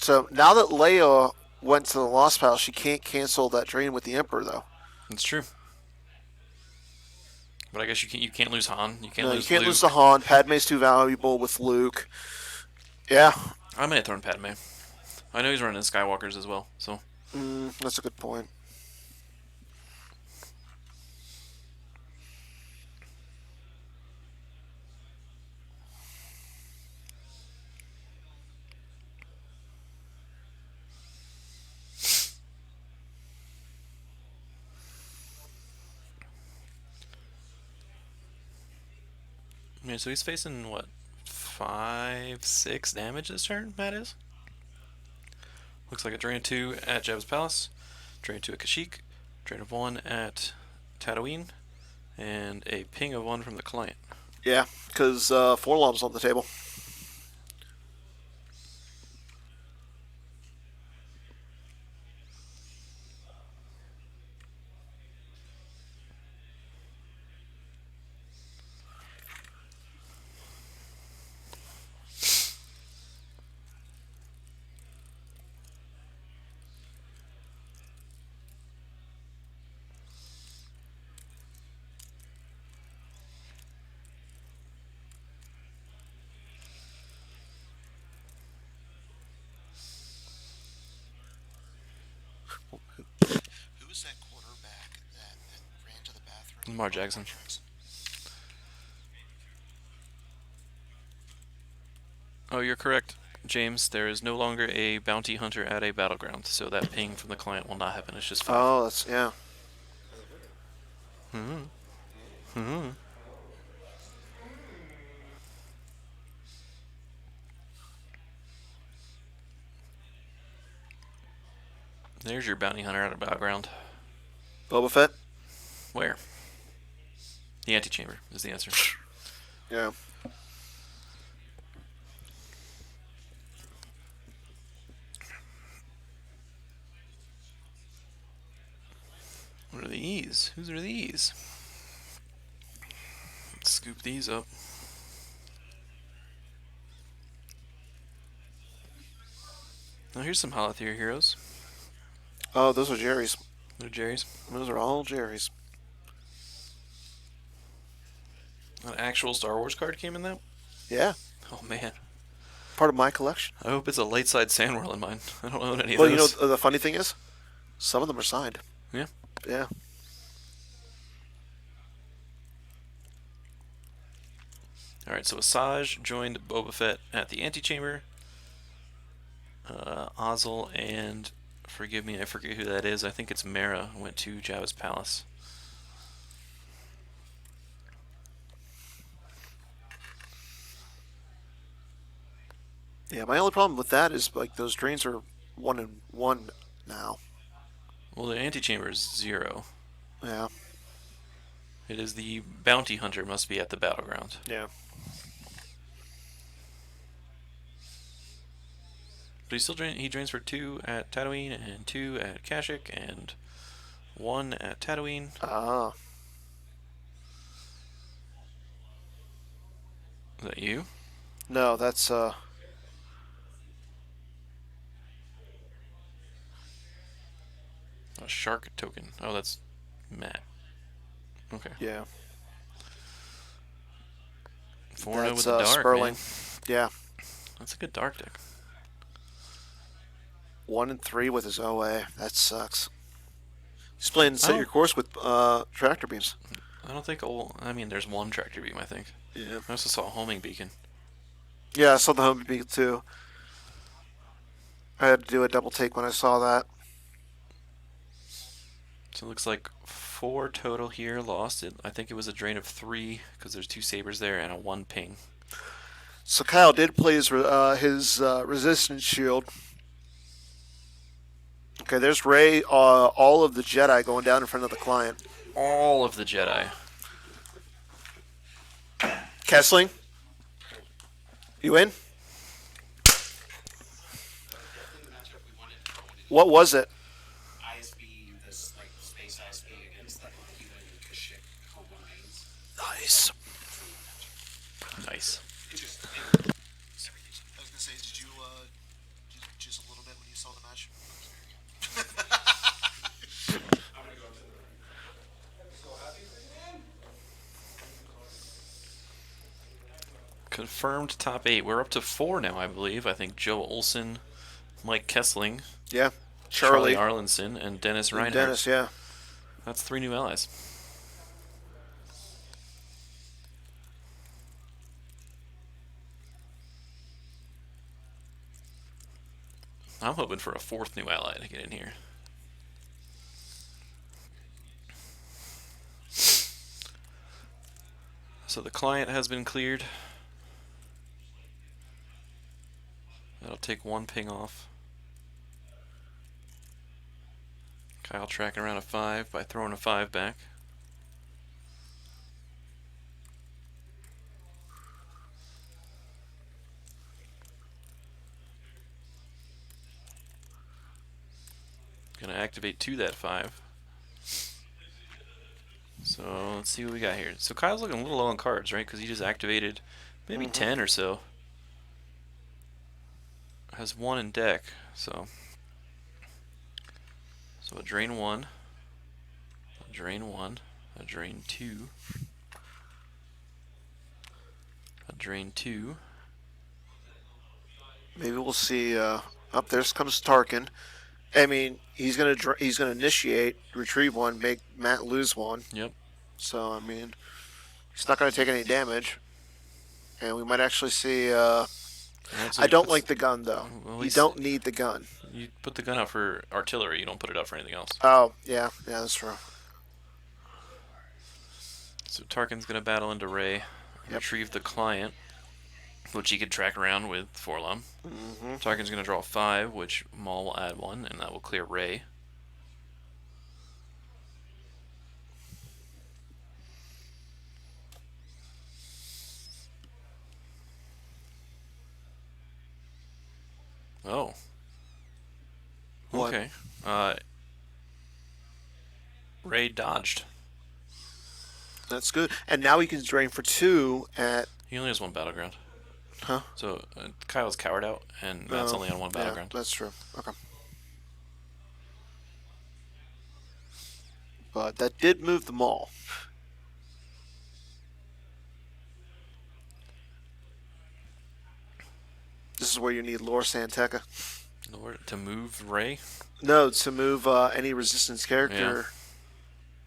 So now that Leia went to the Lost Palace, she can't cancel that drain with the Emperor, though. It's true. But I guess you can't lose Han. You can't No, you lose can't Luke. lose the Han. Padme's too valuable with Luke. Yeah, I may have thrown Padme. I know he's running Skywalkers as well, so that's a good point. yeah. So he's facing what, 5, 6 damage this turn. Matt is. Looks like a drain of 2 at Jabba's Palace, drain of 2 at Kashyyyk, drain of 1 at Tatooine, and a ping of 1 from the client. Yeah, because Forlom's on the table. Who was that quarterback that ran to the bathroom? Lamar Jackson. Oh, you're correct, James. There is no longer a bounty hunter at a battleground, so that ping from the client will not happen. It's just 5. Oh, that's yeah. There's your bounty hunter at a battleground. Boba Fett. Where? The antechamber is the answer. Yeah. What are these? Whose are these? Let's scoop these up. Now here's some Holotheer heroes. Oh, those are Jerry's. They're Jerry's. Those are all Jerry's. An actual Star Wars card came in that? Yeah. Oh man. Part of my collection. I hope it's a light side Sandwhirl in mine. I don't own any of Well, you know, those. the funny thing is, some of them are signed. Yeah. Yeah. Alright, so Asajj joined Boba Fett at the antechamber. Ozzel and, forgive me, I forget who that is. I think it's Mara went to Jabba's palace. Yeah, my only problem with that is like those drains are 1-1 now. Well, the antechamber is 0. Yeah. It is the bounty hunter must be at the battleground. Yeah. But he drains for 2 at Tatooine and 2 at Kashyyyk and 1 at Tatooine. Ah. Is that you? No, that's A shark token. Oh, that's Matt. Okay. yeah. 4-0 That's with the dark, Sperling. man. Yeah. That's a good dark deck. 1-3 with his OA. That sucks. He's playing set your course with tractor beams. I don't think. I mean, there's one tractor beam. I think. Yeah. I also saw a homing beacon. Yeah, I saw the home beat too. I had to do a double take when I saw that. So it looks like 4 total here lost. I think it was a drain of 3 because there's 2 sabers there and a 1 ping. So Kyle did play his resistance shield. Okay, there's Ray, all of the Jedi going down in front of the client. All of the Jedi. Kessling, you in? What was it? ISB, this like space ISB against like Cuban and Kashyyyk home lanes. Nice. Nice. I was gonna say, did you just a little bit when you saw the match? Confirmed top 8. We're up to 4 now, I believe. I think Joe Olson, Mike Kessling, Yeah. Charlie Arlinson, and Dennis Reinhardt. Dennis, yeah. That's 3 new allies. I'm hoping for a 4th new ally to get in here. So the client has been cleared. That'll take 1 ping off. Kyle tracking around a 5 by throwing a 5 back. Gonna activate to that 5. So let's see what we got here. So Kyle's looking a little low on cards, right? Because he just activated maybe 10 or so. Has 1 in deck, so a drain 1, a drain 1, a drain 2, a drain 2. Maybe we'll see. Up there comes Tarkin. I mean, he's gonna initiate, retrieve 1, make Matt lose 1. Yep. So I mean, he's not gonna take any damage, and we might actually see Alright, so I he don't puts- like the gun though. Well, at You least- don't need the gun. You put the gun out for artillery. You don't put it out for anything else. Oh yeah, that's true. So Tarkin's gonna battle into Ray, retrieve the client, which he could track around with Forlom. Tarkin's gonna draw 5, which Maul will add 1, and that will clear Ray. Oh. What? Okay. Ray dodged. That's good. And now he can drain for 2 at. He only has 1 battleground. Huh? So Kyle's cowered out, and Matt's only on 1 Yeah, battleground. that's true. Okay. But that did move the Maul. This is where you need Lore Santeca. To move Ray? No, to move any resistance character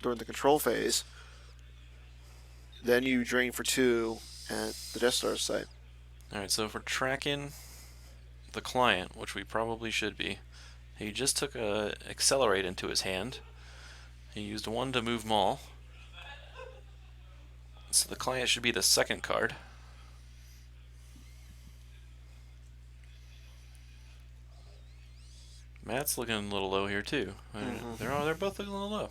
during the control phase. Then you drain for 2 at the Death Star site. Alright, so if we're tracking the client, which we probably should be, he just took a Accelerate into his hand. He used 1 to move Maul. So the client should be the second card. Matt's looking a little low here too. They're both looking a little low.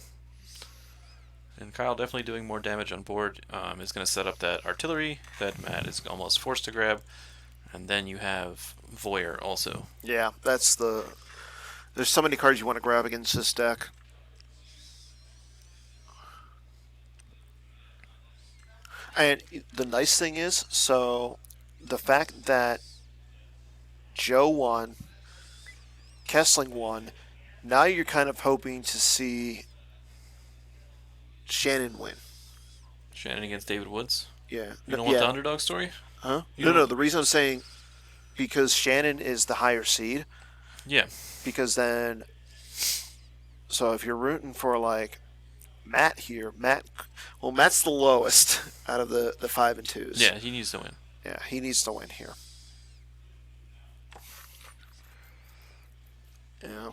And Kyle definitely doing more damage on board is going to set up that artillery that Matt is almost forced to grab. And then you have Voyeur also. Yeah, that's the. There's so many cards you want to grab against this deck. And the nice thing is, so the fact that Joe won, Kessling won, now you're kind of hoping to see Shannon win. Shannon against David Woods. Yeah. You don't want yeah. the underdog story? Huh? You No, don't- no. The reason I'm saying, because Shannon is the higher seed, Yeah. because then, so if you're rooting for like Matt here, Matt's the lowest out of the 5 and 2s. Yeah, he needs to win. Yeah, he needs to win here. Yeah.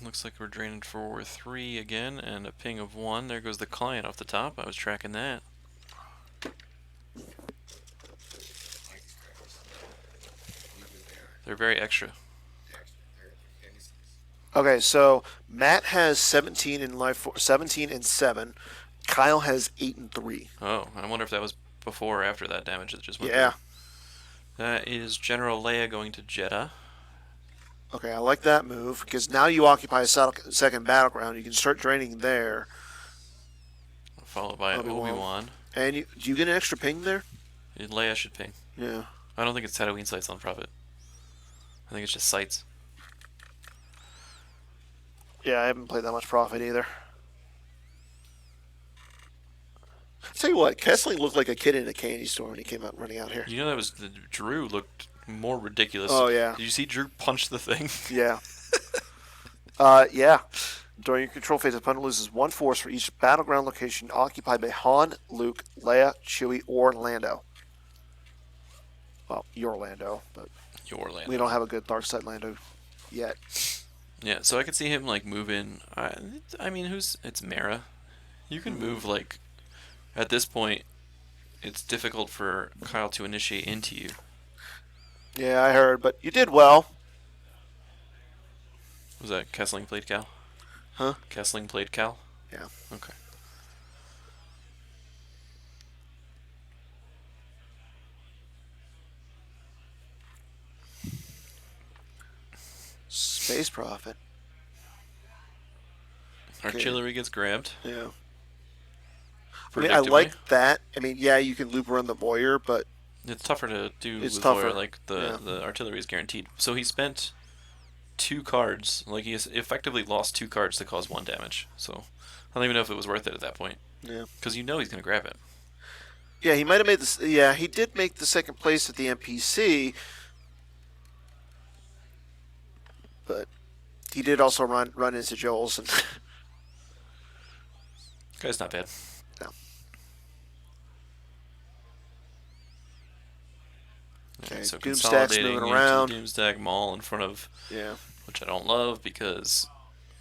Looks like we're draining for 3 again, and a ping of 1. There goes the client off the top. I was tracking that. They're very extra. Okay, so Matt has 17 in life, 17 and 7. Kyle has 8 and 3. Oh, I wonder if that was before or after that damage that just went Yeah. through. That is General Leia going to Jeddah. Okay, I like that move because now you occupy a second battleground. You can start draining there, Followed by Obi-Wan. Obi-Wan. and do you get an extra ping there? Leia should ping. Yeah. I don't think it's Tatooine sights on Prophet. I think it's just sights. Yeah, I haven't played that much Prophet either. Tell you what, Kessling looked like a kid in a candy store when he came out running out here. You know that was Drew looked more ridiculous. Oh, yeah. Did you see Drew punch the thing? Yeah. Yeah. During your control phase, the opponent loses 1 force for each battleground location occupied by Han, Luke, Leia, Chewie, or Lando. Well, your Lando, but Your land. we don't have a good dark side Lando yet. Yeah, so I could see him like moving. I mean, it's Mara. You can move like. At this point, it's difficult for Kyle to initiate into you. Yeah, I heard, but you did well. Was that Kessling played Cal? Huh? Kessling played Cal? Yeah. Okay. Space Prophet. Artillery gets grabbed. Yeah. I mean, I Predictably. like that. I mean, yeah, you can loop around the Voyeur, but It's tougher to do It's with tougher, Voyeur, like the artillery is guaranteed. So he spent 2 cards. Like he has effectively lost 2 cards to cause 1 damage. So I don't even know if it was worth it at that point. yeah. Because you know he's going to grab it. Yeah, he might have made this. Yeah, he did make the second place at the NPC, but he did also run into Joel's and Guy's not bad. No. Okay, So Doomstack's consolidating moving into around. the Doomstack Maul in front of, Yeah. which I don't love because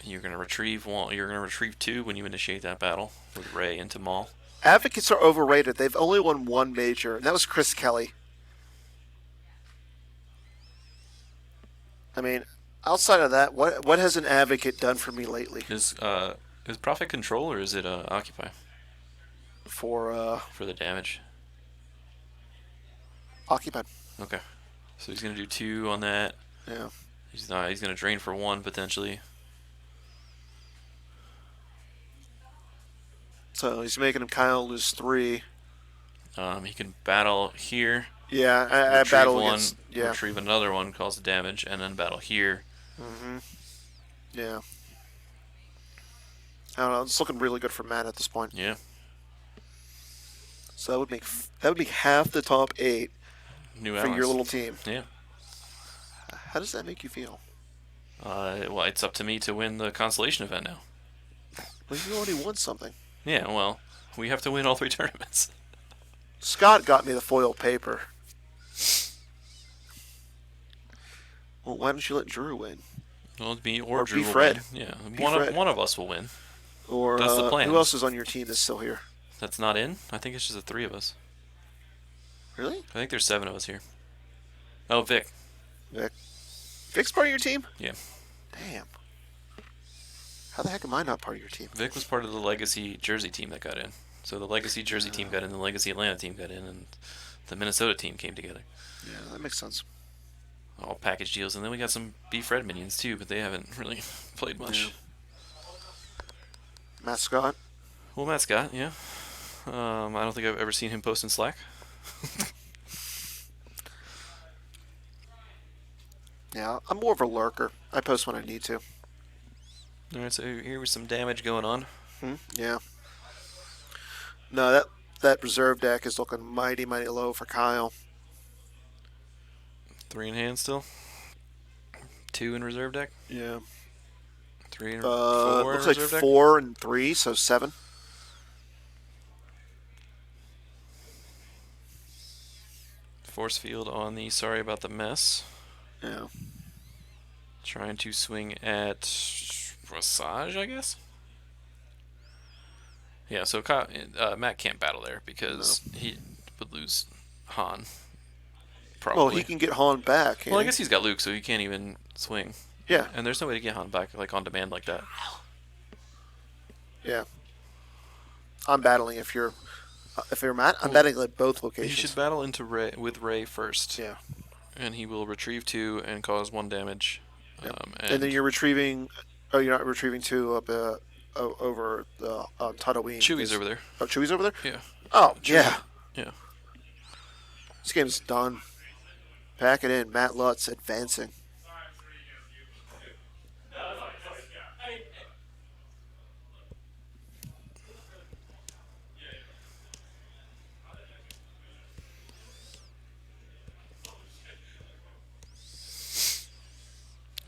you're gonna retrieve one. You're gonna retrieve two when you initiate that battle with Ray into Maul. Advocates are overrated. They've only won one major, and that was Chris Kelly. I mean, outside of that, what has an advocate done for me lately? Is Prophet control or is it occupy For for the damage? occupied. Okay, so he's gonna do two on that. Yeah. He's not. He's gonna drain for one potentially. So he's making him kind of lose 3. He can battle here. Yeah, I Retrieve battle one. against. Yeah. Retrieve another one, cause the damage, and then battle here. Yeah. I don't know. It's looking really good for Matt at this point. Yeah. So that would be half the top 8 New for allies. your little team. Yeah. How does that make you feel? Well, it's up to me to win the constellation event now. Well, you already won something. Yeah. Well, we have to win all 3 tournaments. Scott got me the foil paper. Well, why don't you let Drew win? Well, it'd be or Drew be will Fred. win. Yeah. Be One Fred. of us will win. Or That's the plan. who else is on your team that's still here? That's not in. I think it's just the 3 of us. Really? I think there's 7 of us here. Oh, Vic. Vic. Vic's part of your team? Yeah. Damn. How the heck am I not part of your team? Vic was part of the Legacy Jersey team that got in. So the Legacy Jersey team got in, the Legacy Atlanta team got in, and the Minnesota team came together. Yeah, that makes sense. All package deals, and then we got some B Fred minions too, but they haven't really played much. Yeah. Matt Scott. Well, Matt Scott, yeah. I don't think I've ever seen him post in Slack. Yeah, I'm more of a lurker. I post when I need to. All right, so here was some damage going on. Yeah. No, that reserve deck is looking mighty low for Kyle. 3 in hand still. 2 in reserve deck. Yeah. 3 in 4 in Looks like reserve deck. 4 and 3, so 7. Force field on the sorry about the mess. Yeah. Trying to swing at Rasage, I guess. Yeah, so Matt can't battle there because he would lose Han. Probably. Well, he can get Han back. can't Well, I he? guess he's got Luke, so he can't even swing. Yeah. And there's no way to get Han back like on demand like that. Yeah. I'm battling if you're Matt. I'm battling at both He locations. should battle into Ray first. Yeah. And he will retrieve 2 and cause 1 damage. And then you're retrieving. Oh, you're not retrieving 2 up over the Tatooine. Chewie's over there. Oh, Chewie's over there. Yeah. Oh, Chewie. yeah. Yeah. This game's done. Pack it in. Matt Lutz advancing.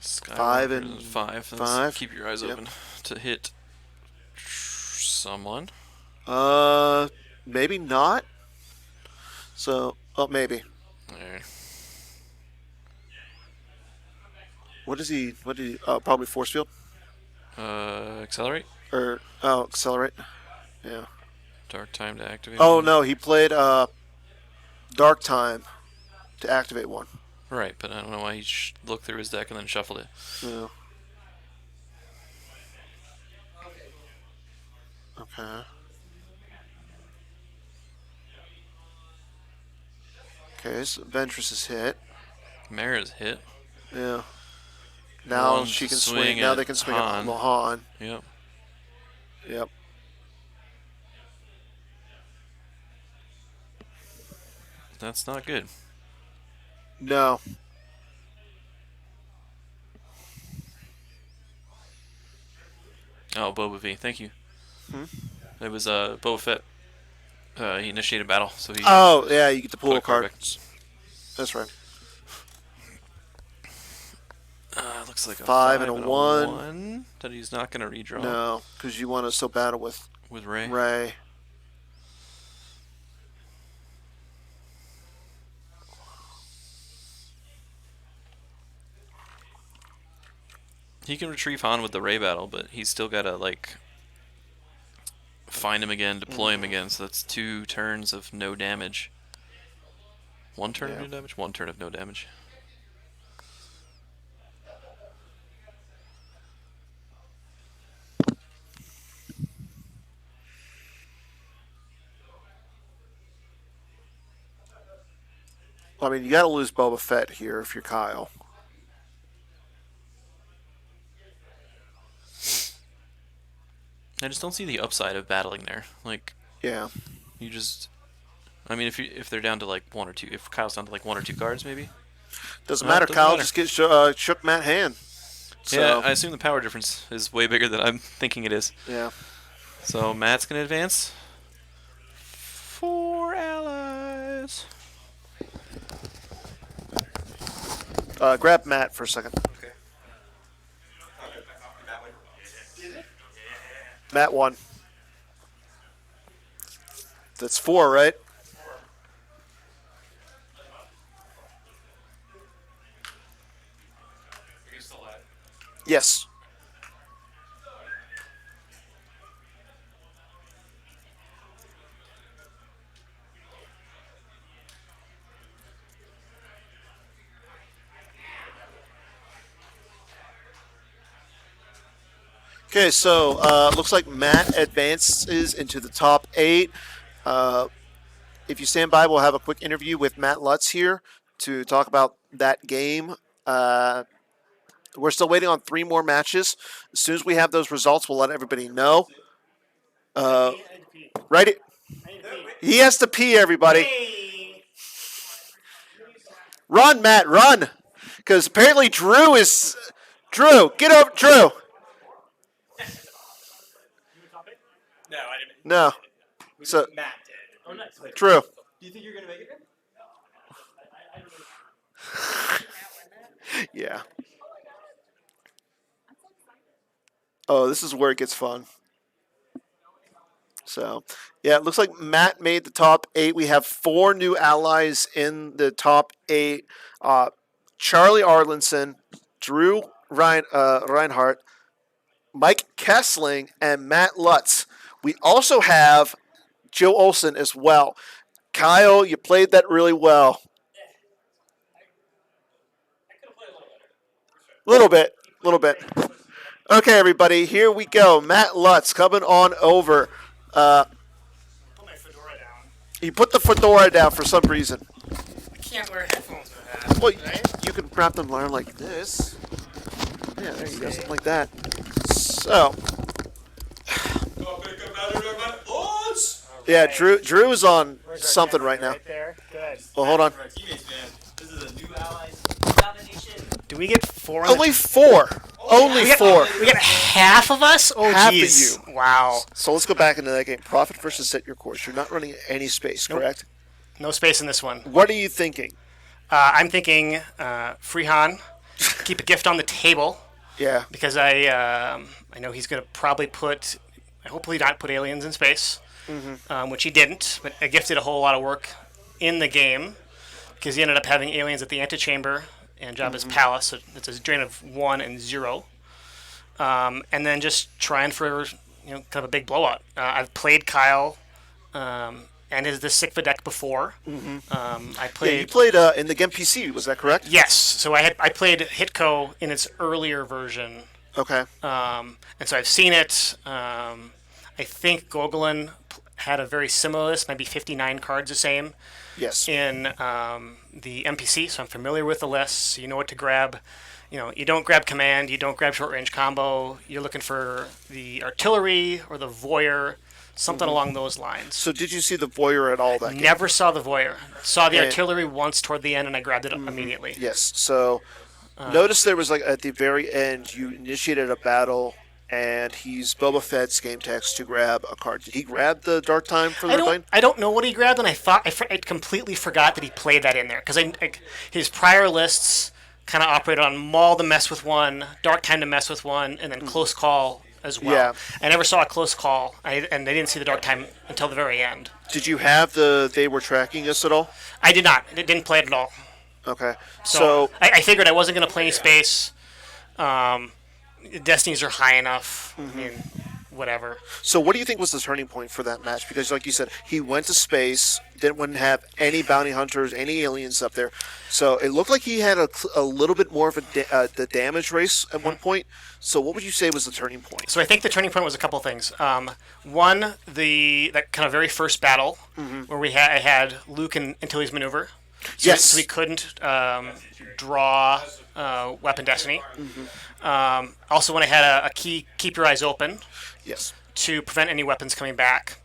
Skywalker 5 and is 5. Let's 5. Keep your eyes Yep. open to hit someone. Maybe not. So, maybe. There. What is he? What did he? Probably force field Accelerate. accelerate. Yeah. Dark time to activate. Oh one. no, he played dark time to activate 1. Right, but I don't know why he looked through his deck and then shuffled it. Yeah. Okay. Okay, so Ventress is hit. Mara's hit. Yeah. Now One she to can swing swing. Now at they can swing Han. at Lahan. Yep. Yep. That's not good. No. Oh, Boba V. Thank you. It was Boba Fett. He initiated battle, so he. Oh yeah, you get to pull put a card. back. That's right. Looks like a 5 and a 1. that he's not going to redraw. No, because you want to still battle with With Ray. Ray. He can retrieve Han with the Ray battle, but he's still got to, find him again, deploy him again, so that's 2 turns of no damage. 1 turn of no damage? 1 turn of no damage. I mean, you got to lose Boba Fett here if you're Kyle. I just don't see the upside of battling there. Yeah. You just... I mean, if they're down to, 1 or 2... If Kyle's down to, 1 or 2 cards, maybe? Doesn't No, matter. doesn't Kyle matter. just gets shook Matt hand. So, Yeah, I assume the power difference is way bigger than I'm thinking it is. yeah. So Matt's going to advance. 4 allies. Grab Matt for a second. Okay. Matt won. That's 4, right? Yes. Okay, so looks like Matt advances into the top 8. If you stand by, we'll have a quick interview with Matt Lutz here to talk about that game. We're still waiting on 3 more matches. As soon as we have those results, we'll let everybody know. Right? He has to pee, everybody. Run, Matt, run. Because apparently Drew, get over, Drew. No, I didn't. No. So, Matt did. Oh, nice. Drew. Do you think you're gonna make it? Yeah. Oh, this is where it gets fun. So, yeah, it looks like Matt made the top 8. We have 4 new allies in the top 8. Charlie Arlinson, Drew Reinhardt, Mike Kessling, and Matt Lutz. We also have Joe Olsen as well. Kyle, you played that really well. Little bit. Okay, everybody, here we go. Matt Lutz coming on over. Put my fedora down. He put the fedora down for some reason. I can't wear headphones with that. Well, you can wrap them around like this. Yeah, there you go, something like that. So, yeah, Drew is on something right now. Right there. Good. Well, hold on. For our teammates, man, this is a new allies. Do we get 4 on Only 4. Only 4. We get half of us? Oh, Half of geez. you. Wow. So let's go back into that game. Profit versus set your course. You're not running any space, correct? No space in this one. What are you thinking? I'm thinking free Han. Keep a gift on the table Yeah. because I know he's going to probably hopefully not put aliens in space, which he didn't. But a gift did a whole lot of work in the game because he ended up having aliens at the antechamber and Jabba's palace. So it's a drain of 1 and 0. And then just trying for kind of a big blowout. I've played Kyle and the SYCFA deck before. I played. Yeah, you played in the Game PC, was that correct? Yes. So I played Hitco in its earlier version, Okay. and so I've seen it. I think Gogolin had a very similar list, maybe 59 cards the same Yes. in the MPC. So I'm familiar with the list. You know what to grab. You don't grab command. You don't grab short range combo. You're looking for the artillery or the voyeur, something along those lines. So did you see the voyeur at all that game? Never saw the voyeur. Saw the And- artillery once toward the end, and I grabbed it immediately. Yes. So notice there was at the very end, you initiated a battle, and he's Boba Fett's game text to grab a card. Did he grab the Dark Time for the Rebellion? I don't know what he grabbed, and I completely forgot that he played that in there because his prior lists kind of operated on Maul to mess with one, Dark Time to mess with one, and then Close Call as well. Yeah. I never saw a Close Call, and they didn't see the Dark Time until the very end. Did you have the They Were Tracking Us at all? I did not. I didn't play it at all. Okay. So I figured I wasn't going to play any space. Destinies are high enough. I mean, whatever. So what do you think was the turning point for that match? Because like you said, he went to space, wouldn't have any bounty hunters, any aliens up there. So it looked like he had a little bit more of the damage race at one point. So what would you say was the turning point? So I think the turning point was a couple things. One, that kind of very first battle where I had Luke and Tilly's maneuver. So Yes. So we couldn't draw Weapon Destiny. Also, when I had a key, keep your eyes open Yes. to prevent any weapons coming back.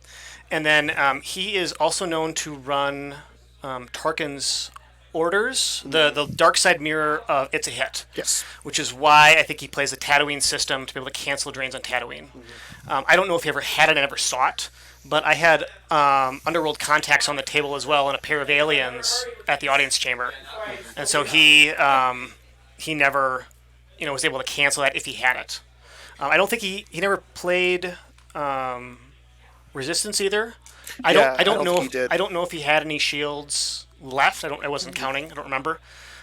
And then he is also known to run Tarkin's orders, the dark side mirror of It's a Hit. Yes. Which is why I think he plays the Tatooine system to be able to cancel drains on Tatooine. I don't know if he ever had it, I never saw it, but I had Underworld contacts on the table as well and a pair of aliens at the audience chamber. And so he never, was able to cancel that if he had it. I don't think he never played Resistance either. I don't know think he if did. I don't know if he had any shields left. I wasn't counting. I don't remember.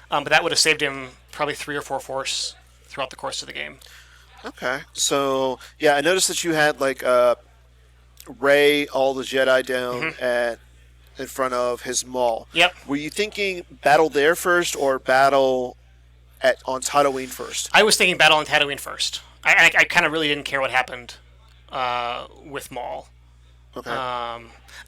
But that would have saved him probably 3 or 4 force throughout the course of the game. Okay. So yeah, I noticed that you had like Rey, all the Jedi down in front of his Maul. Yep. Were you thinking battle there first or battle on Tatooine first? I was thinking battle on Tatooine first. I kind of really didn't care what happened with Maul. Okay. I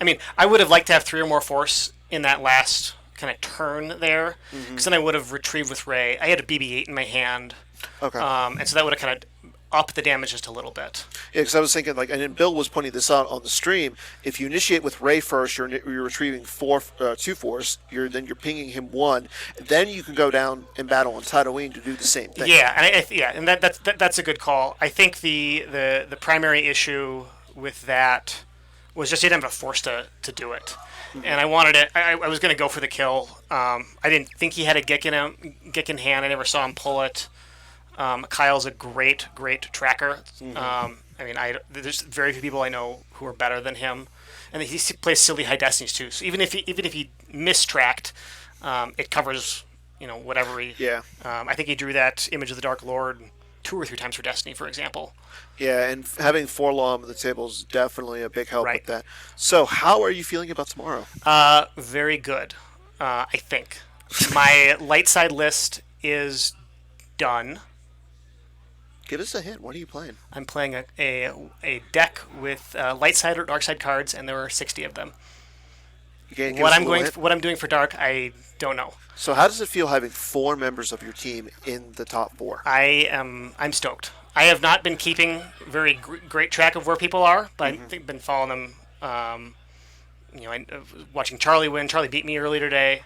mean, I would have liked to have 3 or more force in that last kind of turn there, because then I would have retrieved with Rey. I had a BB-8 in my hand, Okay. and so that would have kind of upped the damage just a little bit. Yeah, because I was thinking, and then Bill was pointing this out on the stream. If you initiate with Rey first, you're retrieving 2 force. You're pinging him 1. Then you can go down and battle on Tatooine to do the same thing. Yeah, and that's a good call. I think the primary issue with that was just he didn't have a force to do it, and I wanted it. I was going to go for the kill. I didn't think he had a Gick in hand. I never saw him pull it. Kyle's a great tracker. I mean, there's very few people I know who are better than him, and he plays silly high destinies too. So even if he mistracked, it covers whatever he. Yeah. I think he drew that Image of the Dark Lord 2 or 3 times for Destiny, for example. Yeah, and having Forlom at the table is definitely a big help Right. with that. So how are you feeling about tomorrow? Very good. I think my light side list is done. Give us a hint. What are you playing? I'm playing a deck with light side or dark side cards, and there are 60 of them. You can't give What us a I'm little going hint? what I'm doing for dark, I don't know. So how does it feel having 4 members of your team in the top 4? I'm stoked. I have not been keeping very great track of where people are, but I've been following them. Watching Charlie win. Charlie beat me earlier today.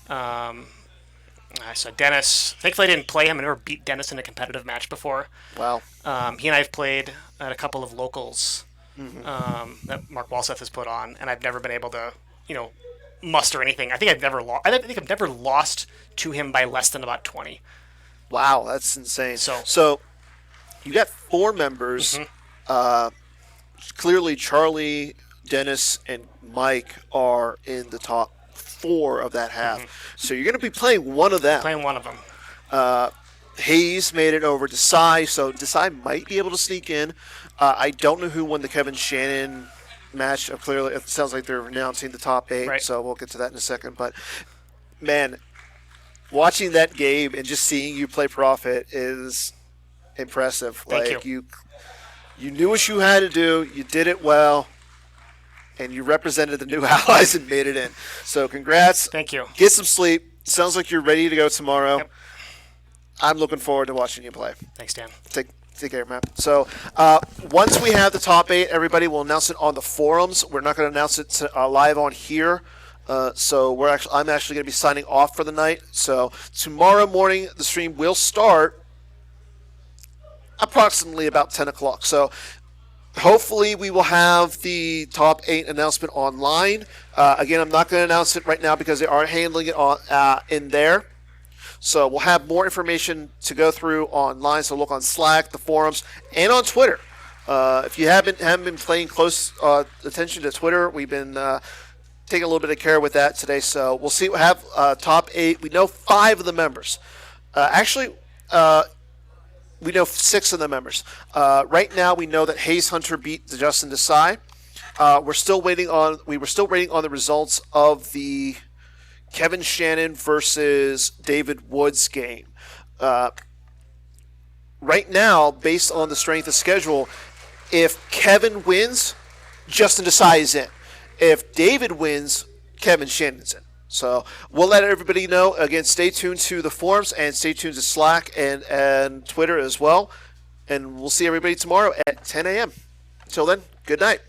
I saw Dennis. Thankfully, I didn't play him. I never beat Dennis in a competitive match before. Wow. He and I have played at a couple of locals that Mark Walseth has put on, and I've never been able to, muster anything. I think I've never lost. I think I've never lost to him by less than about 20. Wow, that's insane. So you got 4 members. Clearly, Charlie, Dennis, and Mike are in the top 4 of that half. So you're going to be playing one of them. Playing one of them. Hayes made it over to Desai, so Desai might be able to sneak in. I don't know who won the Kevin Shannon match. Clearly, it sounds like they're announcing the top 8, Right. so we'll get to that in a second. But, man, watching that game and just seeing you play Prophet is impressive. Thank you. You knew what you had to do. You did it well. And you represented the new allies and made it in. So congrats. Thank you. Get some sleep. Sounds like you're ready to go tomorrow. Yep. I'm looking forward to watching you play. Thanks, Dan. Take care, Matt. So once we have the top 8, everybody will announce it on the forums. We're not going to announce it live on here. So I'm actually going to be signing off for the night. So tomorrow morning, the stream will start approximately about 10 o'clock. So hopefully we will have the top 8 announcement online. Again, I'm not going to announce it right now because they are handling it in there. So we'll have more information to go through online. So look on Slack, the forums, and on Twitter. If you haven't been paying close attention to Twitter, we've been taking a little bit of care with that today. So we'll see. We'll have top 8. We know 5 of the members. Actually, We know 6 of the members. Right now, we know that Hayes Hunter beat Justin Desai. We were still waiting on the results of the Kevin Shannon versus David Woods game. Right now, based on the strength of schedule, if Kevin wins, Justin Desai is in. If David wins, Kevin Shannon's in. So we'll let everybody know. Again, stay tuned to the forums and stay tuned to Slack and Twitter as well. And we'll see everybody tomorrow at 10 a.m. Until then, good night.